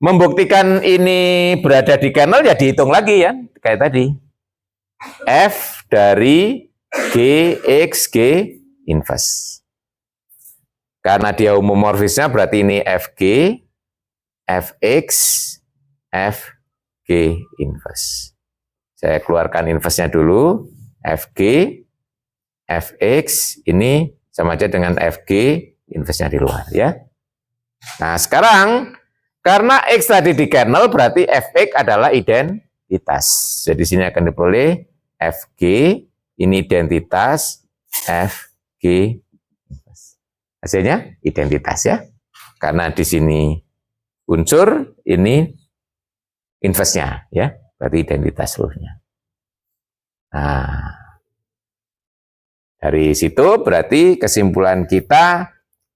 membuktikan ini berada di kernel ya dihitung lagi ya, kayak tadi. F dari G, X, G inverse. Karena dia homomorfisnya berarti ini Fg, Fx, Fg inverse. Saya keluarkan inverse-nya dulu. Fg, Fx ini sama aja dengan Fg inverse-nya di luar ya. Nah, sekarang karena X tadi di kernel berarti Fx adalah identitas. Jadi sini akan diperoleh Fg ini identitas Fg. Hasilnya identitas ya. Karena di sini unsur, ini inverse-nya ya. Berarti identitas seluruhnya. Nah, dari situ berarti kesimpulan kita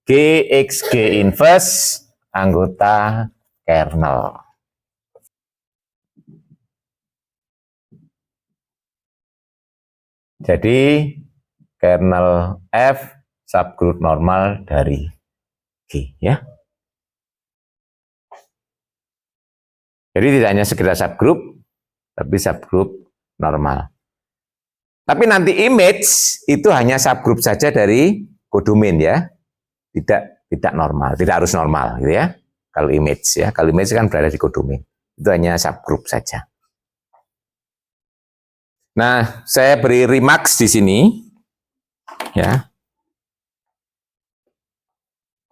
Gx G inverse anggota kernel. Jadi kernel F subgroup normal dari G ya. Jadi tidak hanya sekedar subgroup, tapi subgroup normal. Tapi nanti image itu hanya subgroup saja dari kodomain ya. Tidak normal, tidak harus normal gitu ya. Kalau image ya, kalau image kan berada di kodomain. Itu hanya subgroup saja. Nah, saya beri remarks di sini ya.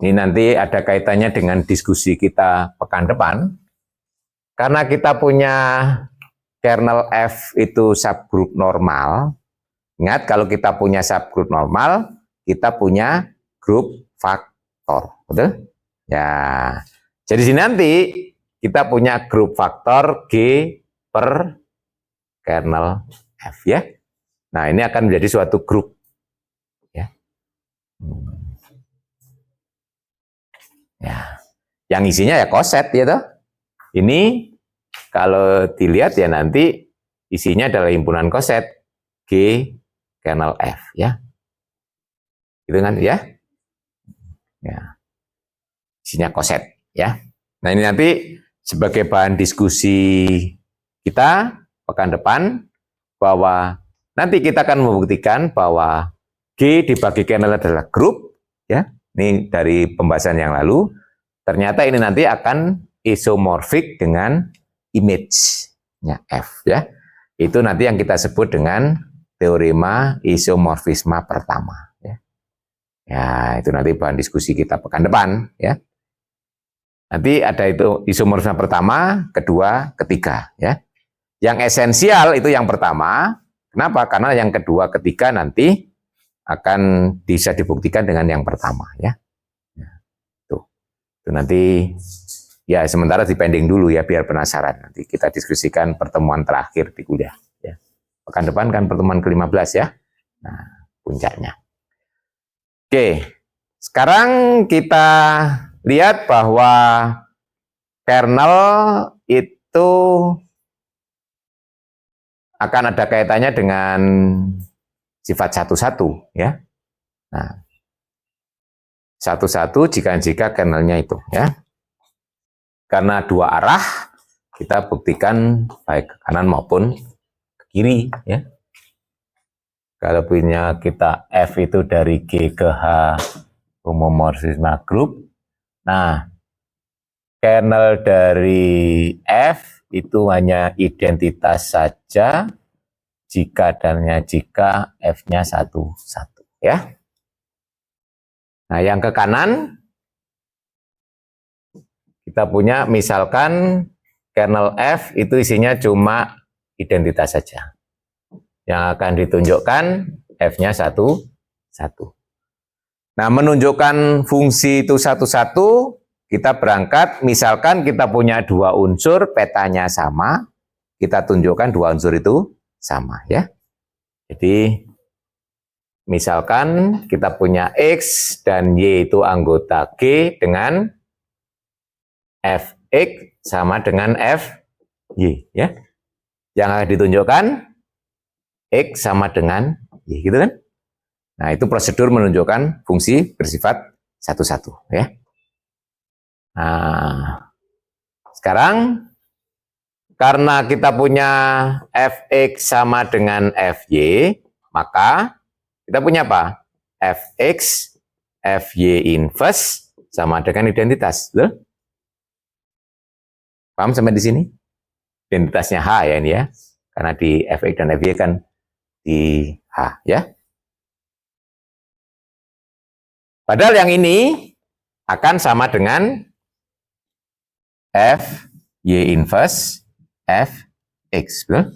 Ini nanti ada kaitannya dengan diskusi kita pekan depan. Karena kita punya kernel F itu subgroup normal. Ingat, kalau kita punya subgroup normal, kita punya grup faktor. Betul? Ya. Jadi sini nanti kita punya grup faktor G per kernel F ya. Nah, ini akan menjadi suatu grup ya. Ya. Yang isinya ya koset ya toh. Ini kalau dilihat ya nanti isinya adalah himpunan koset G kernel F ya. Gitu kan ya. Ya. Isinya koset ya. Nah, ini nanti sebagai bahan diskusi kita pekan depan bahwa nanti kita akan membuktikan bahwa G dibagi kernel adalah grup, ya. Ini dari pembahasan yang lalu. Ternyata ini nanti akan isomorfik dengan image-nya F, ya. Itu nanti yang kita sebut dengan teorema isomorfisme pertama, ya. Ya, itu nanti bahan diskusi kita pekan depan, ya. Nanti ada itu isomorfisme pertama, kedua, ketiga, ya. Yang esensial itu yang pertama. Kenapa? Karena yang kedua, ketiga nanti akan bisa dibuktikan dengan yang pertama, ya. Tuh. Itu nanti ya sementara dipending dulu ya biar penasaran. Nanti kita diskusikan pertemuan terakhir di kuliah, ya. Pekan depan kan pertemuan ke-15 ya. Nah, puncaknya. Oke. Sekarang kita lihat bahwa kernel itu akan ada kaitannya dengan sifat satu-satu, ya. Nah, satu-satu jika kernelnya itu, ya. Karena dua arah, kita buktikan baik ke kanan maupun ke kiri, ya. Kalau punya kita F itu dari G ke H homomorfisme grup. Nah, kernel dari F itu hanya identitas saja jika F-nya satu-satu, ya. Nah, yang ke kanan kita punya misalkan kernel F itu isinya cuma identitas saja. Yang akan ditunjukkan F-nya satu-satu. Nah, menunjukkan fungsi itu satu-satu, kita berangkat, misalkan kita punya dua unsur, petanya sama, kita tunjukkan dua unsur itu sama, ya. Jadi, misalkan kita punya X dan Y itu anggota G dengan Fx sama dengan Fy, ya. Yang akan ditunjukkan X sama dengan Y, gitu kan? Nah, itu prosedur menunjukkan fungsi bersifat satu-satu, ya. Nah, sekarang karena kita punya Fx sama dengan Fy, maka kita punya apa? Fx, Fy inverse sama dengan identitas. Betul? Paham sampai di sini? Identitasnya H ya ini ya. Karena di Fx dan Fy kan di H, ya. Padahal yang ini akan sama dengan Fy inverse Fx. Betul?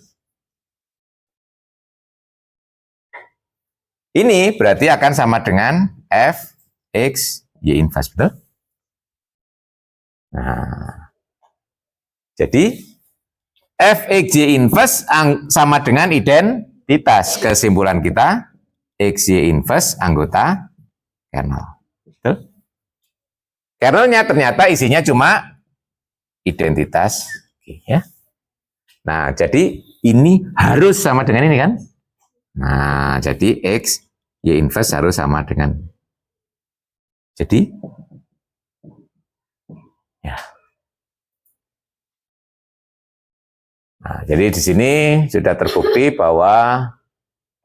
Ini berarti akan sama dengan Fx Y inverse. Betul? Nah, jadi Fx Y inverse sama dengan identitas. Kesimpulan kita, Xy inverse anggota kernel. Betul? Kernelnya ternyata isinya cuma identitas, ya. Nah, jadi ini harus sama dengan ini kan? Nah, jadi X Y inverse harus sama dengan. Jadi ya. Nah, jadi di sini sudah terbukti bahwa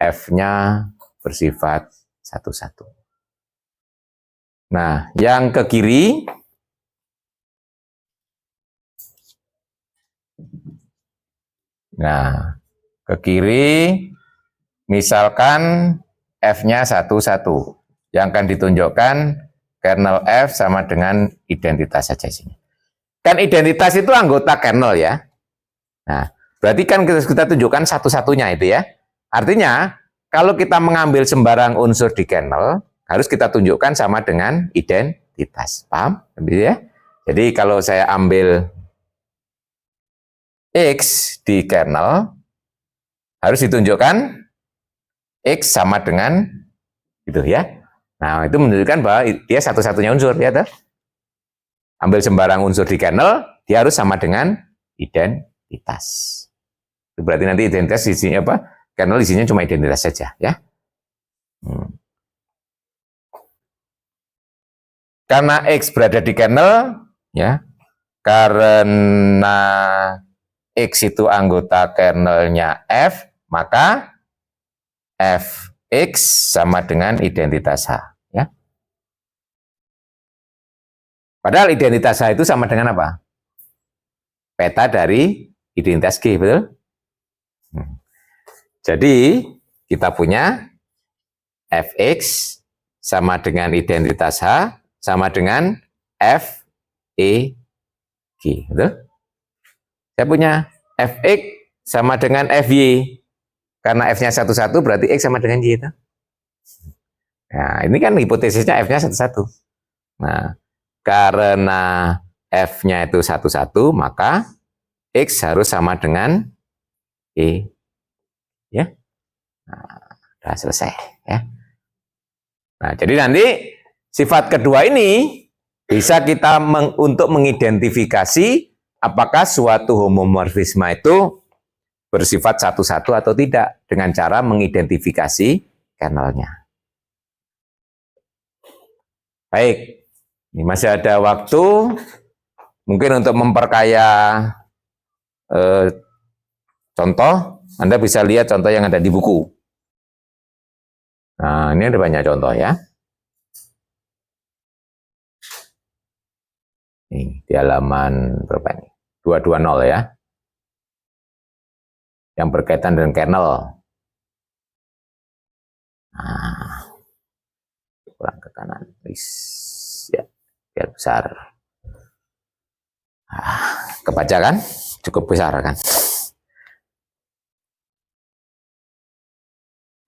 F-nya bersifat satu-satu. Nah, yang ke kiri misalkan F-nya satu-satu. Yang akan ditunjukkan kernel F sama dengan identitas saja sini. Kan identitas itu anggota kernel ya. Nah, berarti kan kita tunjukkan satu-satunya itu ya. Artinya, kalau kita mengambil sembarang unsur di kernel, harus kita tunjukkan sama dengan identitas. Paham? Ya? Jadi kalau saya ambil X di kernel, harus ditunjukkan X sama dengan itu ya. Nah, itu menunjukkan bahwa dia satu-satunya unsur ya. Toh? Ambil sembarang unsur di kernel, dia harus sama dengan identitas. Itu berarti nanti identitas isinya apa? Kernel isinya cuma identitas saja ya. Karena X berada di kernel ya. Karena X itu anggota kernelnya F, maka Fx sama dengan identitas H. Ya. Padahal identitas H itu sama dengan apa? Peta dari identitas G, betul? Jadi, kita punya Fx sama dengan identitas H sama dengan F, E, G. Betul? Saya punya Fx sama dengan Fy. Karena F-nya 1,1 berarti X sama dengan Y. Itu. Nah, ini kan hipotesisnya F-nya 1,1. Nah, karena F-nya itu 1,1, maka X harus sama dengan E. Ya. Nah, sudah selesai. Ya. Nah, jadi nanti sifat kedua ini bisa kita untuk mengidentifikasi apakah suatu homomorfisme itu bersifat 1,1 atau tidak dengan cara mengidentifikasi kernelnya. Baik, ini masih ada waktu mungkin untuk memperkaya contoh. Anda bisa lihat contoh yang ada di buku. Nah, ini ada banyak contoh ya. Ini di halaman berapa ini? 220 ya. Yang berkaitan dengan kernel. Nah, kurang ke kanan. Ya, biar besar. Kebaca kan? Cukup besar kan?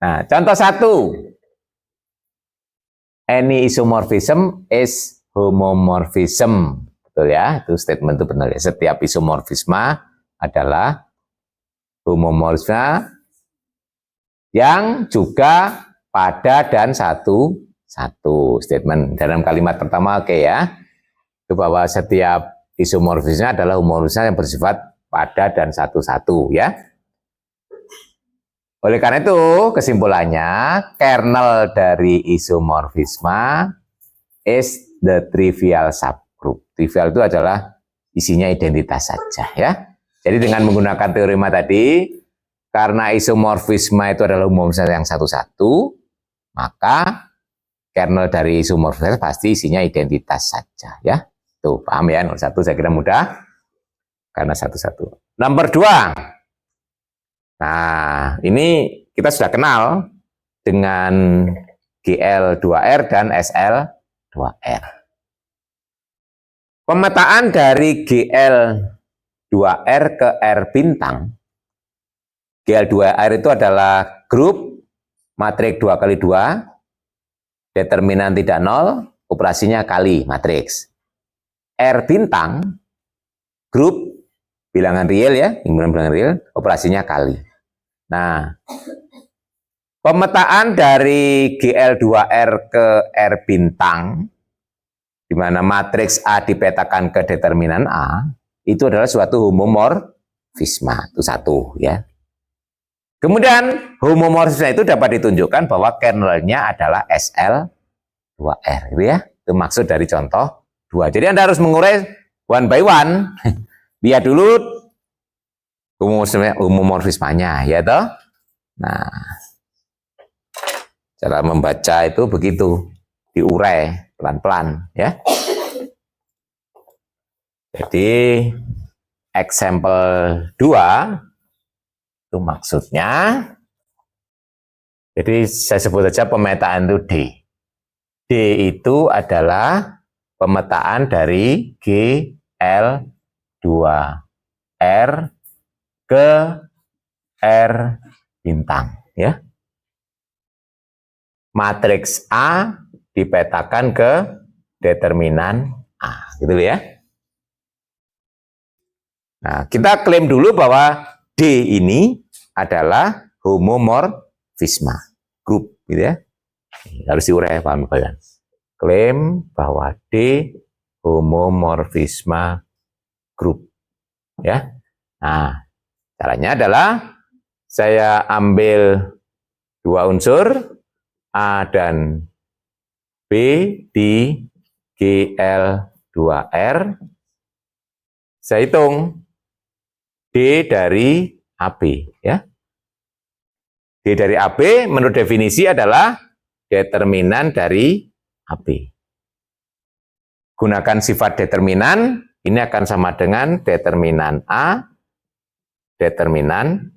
Nah, contoh 1. Any isomorphism is homomorphism. Betul ya? Itu statement itu benar ya. Setiap isomorfisme adalah homomorfisme yang juga pada dan satu statement. Dalam kalimat pertama oke ya. Itu bahwa setiap isomorfisme adalah homomorfisme yang bersifat pada dan satu ya. Oleh karena itu kesimpulannya kernel dari isomorfisme is the trivial subgroup. Trivial itu adalah isinya identitas saja ya. Jadi dengan menggunakan teorema tadi, karena isomorfisme itu adalah homomorfisme yang 1,1, maka kernel dari isomorfisme pasti isinya identitas saja ya. Tuh, paham ya? Nomor 1 saya kira mudah. Karena 1,1. Nomor 2. Nah, ini kita sudah kenal dengan GL2R dan SL2R. Pemetaan dari GL2R ke R bintang. GL2R itu adalah grup matriks 2x2, determinan tidak 0, operasinya kali matriks. R bintang, grup bilangan real ya, bilangan real, operasinya kali. Nah, pemetaan dari GL2R ke R bintang, di mana matriks A dipetakan ke determinan A, itu adalah suatu homomorfisme. Itu 1 ya. Kemudian homomorfisme itu dapat ditunjukkan bahwa kernelnya adalah SL2R, gitu ya. Itu maksud dari contoh 2. Jadi Anda harus mengurai one by one. Lihat dulu homomorfismenya, ya toh. Nah, cara membaca itu begitu, diurai pelan-pelan, ya. Jadi example 2 itu maksudnya, jadi saya sebut saja pemetaan itu D. D itu adalah pemetaan dari GL2R ke R bintang, ya. Matriks A dipetakan ke determinan A, gitu ya. Nah, kita klaim dulu bahwa D ini adalah homomorfisme grup, gitu ya. Harus diurai, paham kalian? Klaim bahwa D homomorfisme grup, ya. Nah, caranya adalah saya ambil 2 unsur A dan B di GL2R. Saya hitung D dari AB, ya. D dari AB menurut definisi adalah determinan dari AB. Gunakan sifat determinan, ini akan sama dengan determinan A, determinan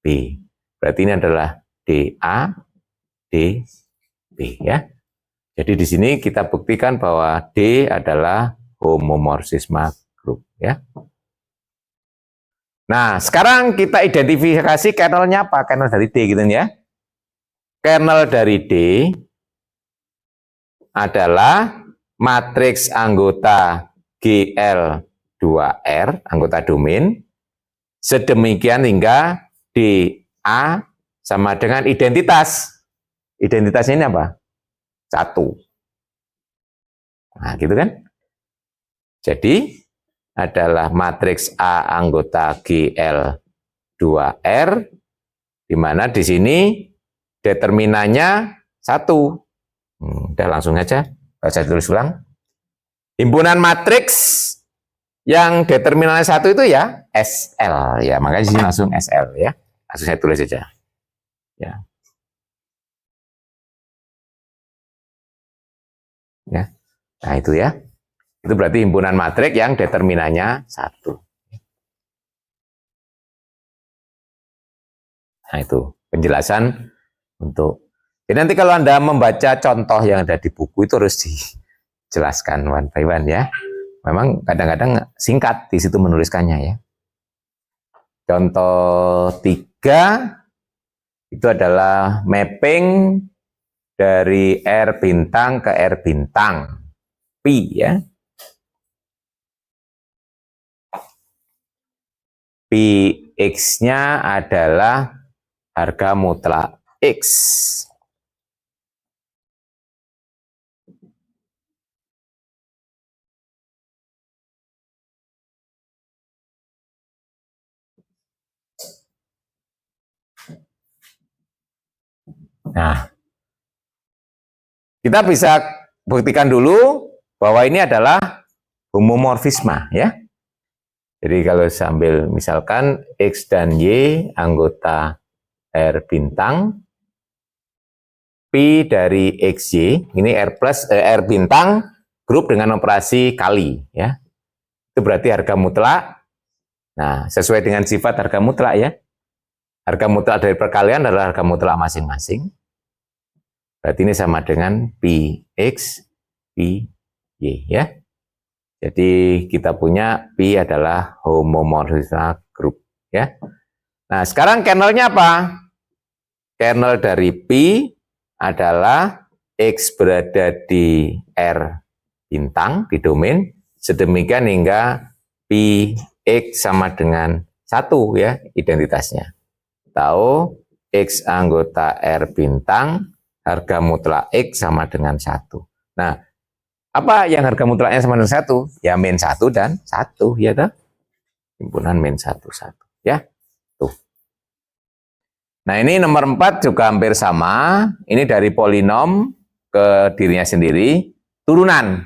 B. Berarti ini adalah DA, DB ya. Jadi di sini kita buktikan bahwa D adalah homomorfisme grup ya. Nah, sekarang kita identifikasi kernelnya apa? Kernel dari D gitu ya. Kernel dari D adalah matriks anggota GL2R, anggota domain, sedemikian hingga DA sama dengan identitas. Identitasnya ini apa? 1. Nah, gitu kan? Jadi, adalah matriks A anggota GL2R, di mana di sini determinannya 1. Udah langsung aja, saya tulis ulang. Himpunan matriks yang determinannya 1 itu ya SL, ya makanya di sini langsung SL ya. Langsung saya tulis saja. Ya. Ya. Nah, itu ya. Itu berarti himpunan matriks yang determinannya 1. Nah, itu penjelasan untuk. Jadi nanti kalau Anda membaca contoh yang ada di buku itu harus dijelaskan one by one ya. Memang kadang-kadang singkat di situ menuliskannya ya. Contoh 3 itu adalah mapping dari R bintang ke R bintang pi ya. Pi X-nya adalah harga mutlak X. Nah, kita bisa buktikan dulu bahwa ini adalah homomorfisme ya. Jadi kalau sambil misalkan X dan Y anggota R bintang, Pi dari XY, ini R plus R bintang grup dengan operasi kali ya. Itu berarti harga mutlak. Nah, sesuai dengan sifat harga mutlak ya. Harga mutlak dari perkalian adalah harga mutlak masing-masing. Berarti ini sama dengan Pi X, Pi Y ya. Jadi kita punya Pi adalah homomorfisme grup ya. Nah, sekarang kernelnya apa? Kernel dari Pi adalah X berada di R bintang di domain, sedemikian hingga Pi X sama dengan 1 ya identitasnya. Tahu X anggota R bintang, harga mutlak X sama dengan 1. Nah, apa yang harga mutlaknya sama dengan 1? Ya min 1 dan 1 ya toh. Himpunan min 1 ya. Tuh. Nah, ini nomor 4 juga hampir sama. Ini dari polinom ke dirinya sendiri, turunan.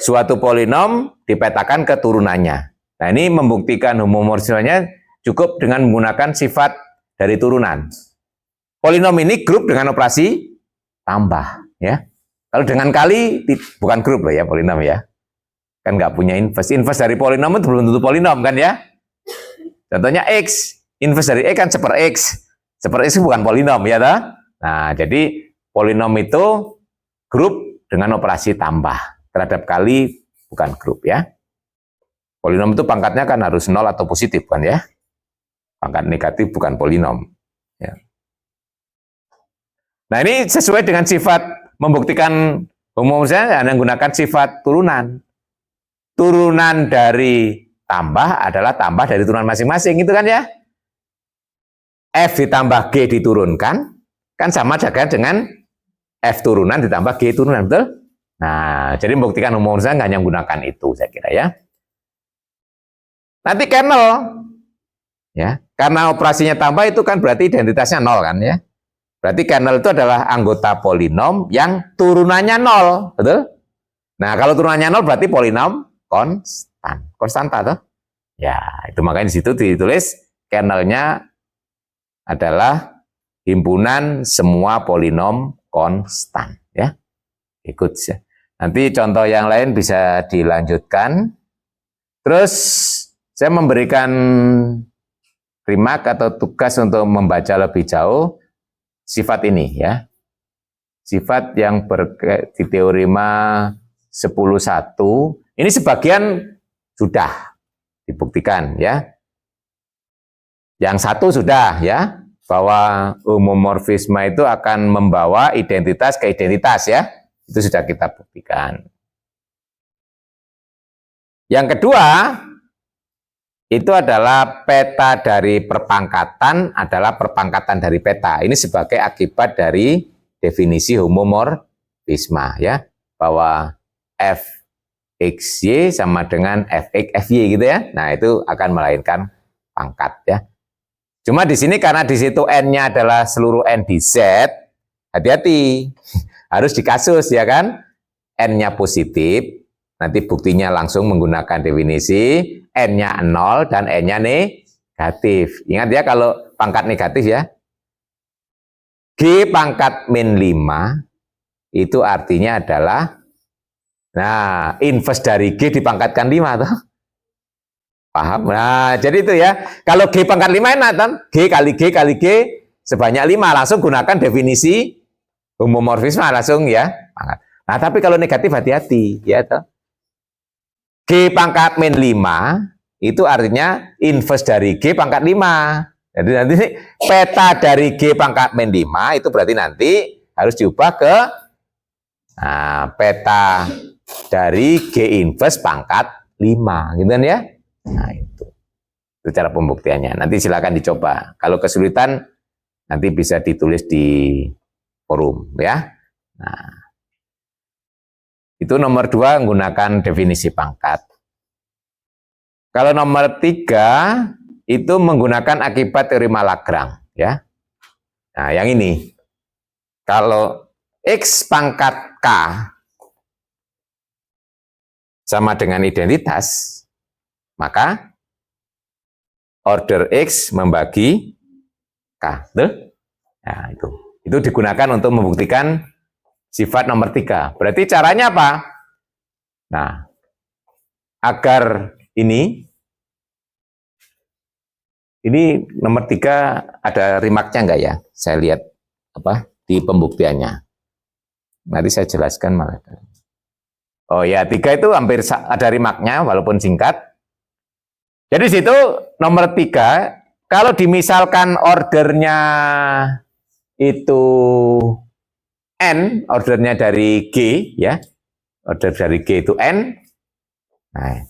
Suatu polinom dipetakan ke turunannya. Nah, ini membuktikan homomorfismenya cukup dengan menggunakan sifat dari turunan. Polinom ini grup dengan operasi tambah ya. Kalau dengan kali, bukan grup loh ya polinom ya. Kan nggak punya inverse. Inverse dari polinom itu belum tentu polinom kan ya. Contohnya X. Inverse dari X kan seper X. Seper X bukan polinom ya toh. Nah, jadi polinom itu grup dengan operasi tambah. Terhadap kali bukan grup ya. Polinom itu pangkatnya kan harus 0 atau positif kan ya. Pangkat negatif bukan polinom. Ya. Nah, ini sesuai dengan sifat membuktikan homomorfisme hanya menggunakan sifat turunan. Turunan dari tambah adalah tambah dari turunan masing-masing, itu kan ya. F ditambah G diturunkan, kan sama saja dengan F turunan ditambah G turunan, betul? Nah, jadi membuktikan homomorfisme hanya menggunakan itu, saya kira ya. Nanti kernel, ya, karena operasinya tambah itu kan berarti identitasnya 0 kan ya. Berarti kernel itu adalah anggota polinom yang turunannya 0, betul? Nah, kalau turunannya 0 berarti polinom konstan. Konstanta tuh. Ya, itu makanya di situ ditulis kernelnya adalah himpunan semua polinom konstan, ya. Ikut ya. Nanti contoh yang lain bisa dilanjutkan. Terus saya memberikan remark atau tugas untuk membaca lebih jauh sifat ini, ya. Sifat yang di teorema 10.1 ini sebagian sudah dibuktikan, ya. Yang satu sudah, ya, bahwa homomorfisme itu akan membawa identitas ke identitas, ya. Itu sudah kita buktikan. Yang kedua, itu adalah peta dari perpangkatan adalah perpangkatan dari peta. Ini sebagai akibat dari definisi homomorfisme, ya, bahwa fxy sama dengan fx fy gitu, ya. Nah, itu akan melahirkan pangkat, ya. Cuma di sini karena di situ n-nya adalah seluruh n di Z, hati-hati. Harus di kasus, ya kan? N-nya positif, nanti buktinya langsung menggunakan definisi n-nya 0 dan n-nya negatif. Ingat ya kalau pangkat negatif, ya. G pangkat min 5 itu artinya adalah, nah, inverse dari G dipangkatkan 5 tuh. Paham? Nah, jadi itu, ya. Kalau G pangkat 5 enak, kan? G kali G kali G sebanyak 5. Langsung gunakan definisi homomorfisme langsung, ya. Pangkat. Nah, tapi kalau negatif hati-hati, ya toh. G pangkat min 5 itu artinya inverse dari G pangkat 5. Jadi nanti peta dari G pangkat min 5 itu berarti nanti harus diubah ke peta dari G inverse pangkat 5, gitu kan, ya. Nah, itu cara pembuktiannya. Nanti silakan dicoba. Kalau kesulitan nanti bisa ditulis di forum, ya. Nah, itu nomor 2 menggunakan definisi pangkat. Kalau nomor 3 itu menggunakan akibat teorema Lagrange, ya. Nah, yang ini. Kalau X pangkat K sama dengan identitas, maka order X membagi K. Betul? Nah, itu digunakan untuk membuktikan sifat nomor 3. Berarti caranya apa? Nah, agar ini nomor 3 ada remarknya enggak, ya? Saya lihat di pembuktiannya. Nanti saya jelaskan malah. Oh ya, 3 itu hampir ada remarknya walaupun singkat. Jadi situ nomor 3, kalau dimisalkan ordernya itu N, ordernya dari G, ya. Order dari G itu N. Nah,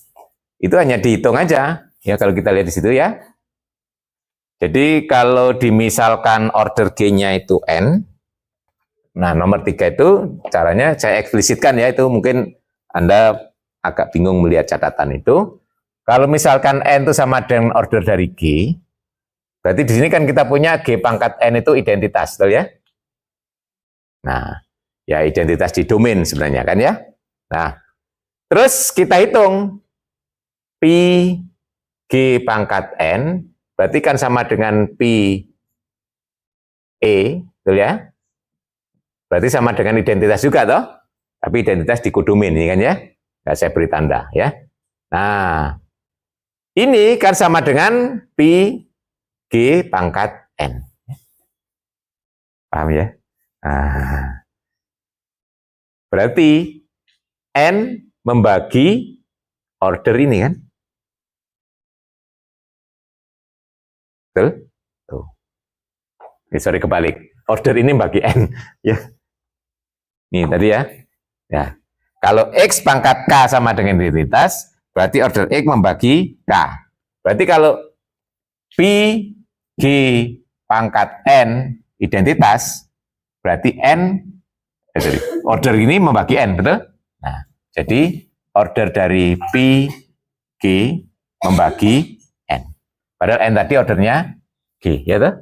itu hanya dihitung aja, ya, kalau kita lihat di situ, ya. Jadi kalau dimisalkan order G-nya itu N, nah nomor 3 itu caranya saya eksplisitkan, ya, itu mungkin Anda agak bingung melihat catatan itu. Kalau misalkan N itu sama dengan order dari G, berarti di sini kan kita punya G pangkat N itu identitas, betul, ya? Nah, ya identitas di domain sebenarnya, kan, ya? Nah, terus kita hitung pi G pangkat N, berarti kan sama dengan pi E, betul, ya? Berarti sama dengan identitas juga, toh? Tapi identitas di kodomain, ini kan, ya? Nggak saya beri tanda, ya. Nah, ini kan sama dengan pi G pangkat N. Paham, ya? Nah, berarti N membagi order ini, kan? Betul? Tuh. Sorry, kebalik. Order ini bagi N, ya. Ini tadi, ya. Ya. Kalau X pangkat K sama dengan identitas, berarti order X membagi K. Berarti kalau pi G pangkat N identitas, berarti order ini membagi N, betul? Nah, jadi order dari pi G membagi N. Padahal N tadi ordernya G, ya toh?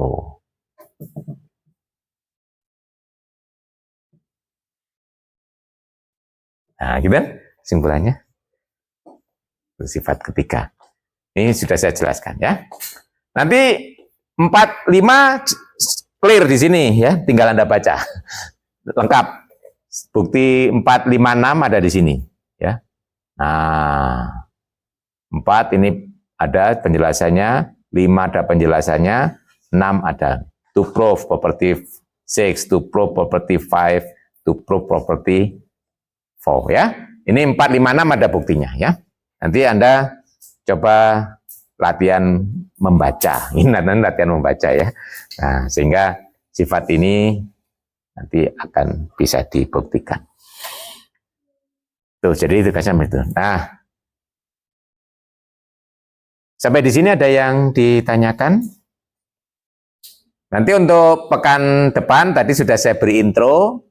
Oh. Nah, gitu kan kesimpulannya. Sifat ketiga. Ini sudah saya jelaskan, ya. Nanti 4, 5 clear di sini ya, tinggal Anda baca. Lengkap. Bukti 4, 5, 6 ada di sini ya. Nah, 4 ini ada penjelasannya, 5 ada penjelasannya, 6 ada to prove property 6, to prove property 5, to prove property 4 ya. Ini 4, 5, 6 ada buktinya ya. Nanti Anda coba latihan membaca. Ini latihan membaca ya. Nah, sehingga sifat ini nanti akan bisa dibuktikan. Tuh, jadi itu kasih itu. Nah, sampai di sini ada yang ditanyakan? Nanti untuk pekan depan tadi sudah saya beri intro.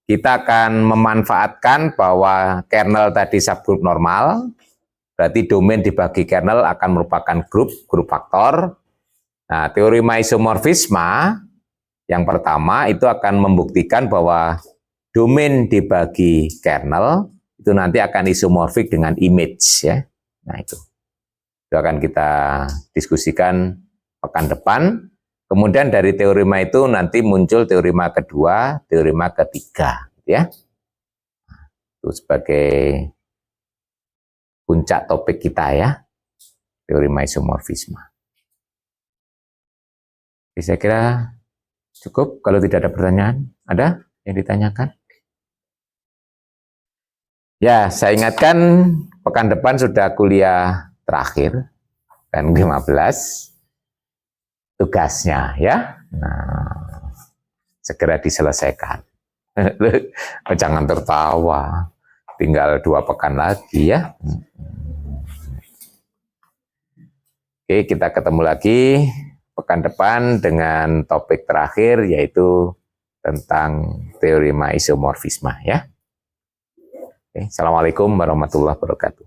Kita akan memanfaatkan bahwa kernel tadi subgroup normal. Berarti domain dibagi kernel akan merupakan grup faktor. Nah, teorema isomorfisma yang pertama itu akan membuktikan bahwa domain dibagi kernel itu nanti akan isomorfik dengan image ya. Nah, itu akan kita diskusikan pekan depan. Kemudian dari teorema itu nanti muncul teorema kedua, teorema ketiga ya. Itu sebagai puncak topik kita ya, teorema isomorfisma. Saya kira cukup. Kalau tidak ada pertanyaan, ada yang ditanyakan? Ya, saya ingatkan pekan depan sudah kuliah terakhir, dan 15 tugasnya ya. Nah, segera diselesaikan. Jangan tertawa, tinggal 2 pekan lagi ya. Oke, kita ketemu lagi pekan depan dengan topik terakhir yaitu tentang teorema isomorfisma ya. Oke, assalamualaikum warahmatullahi wabarakatuh.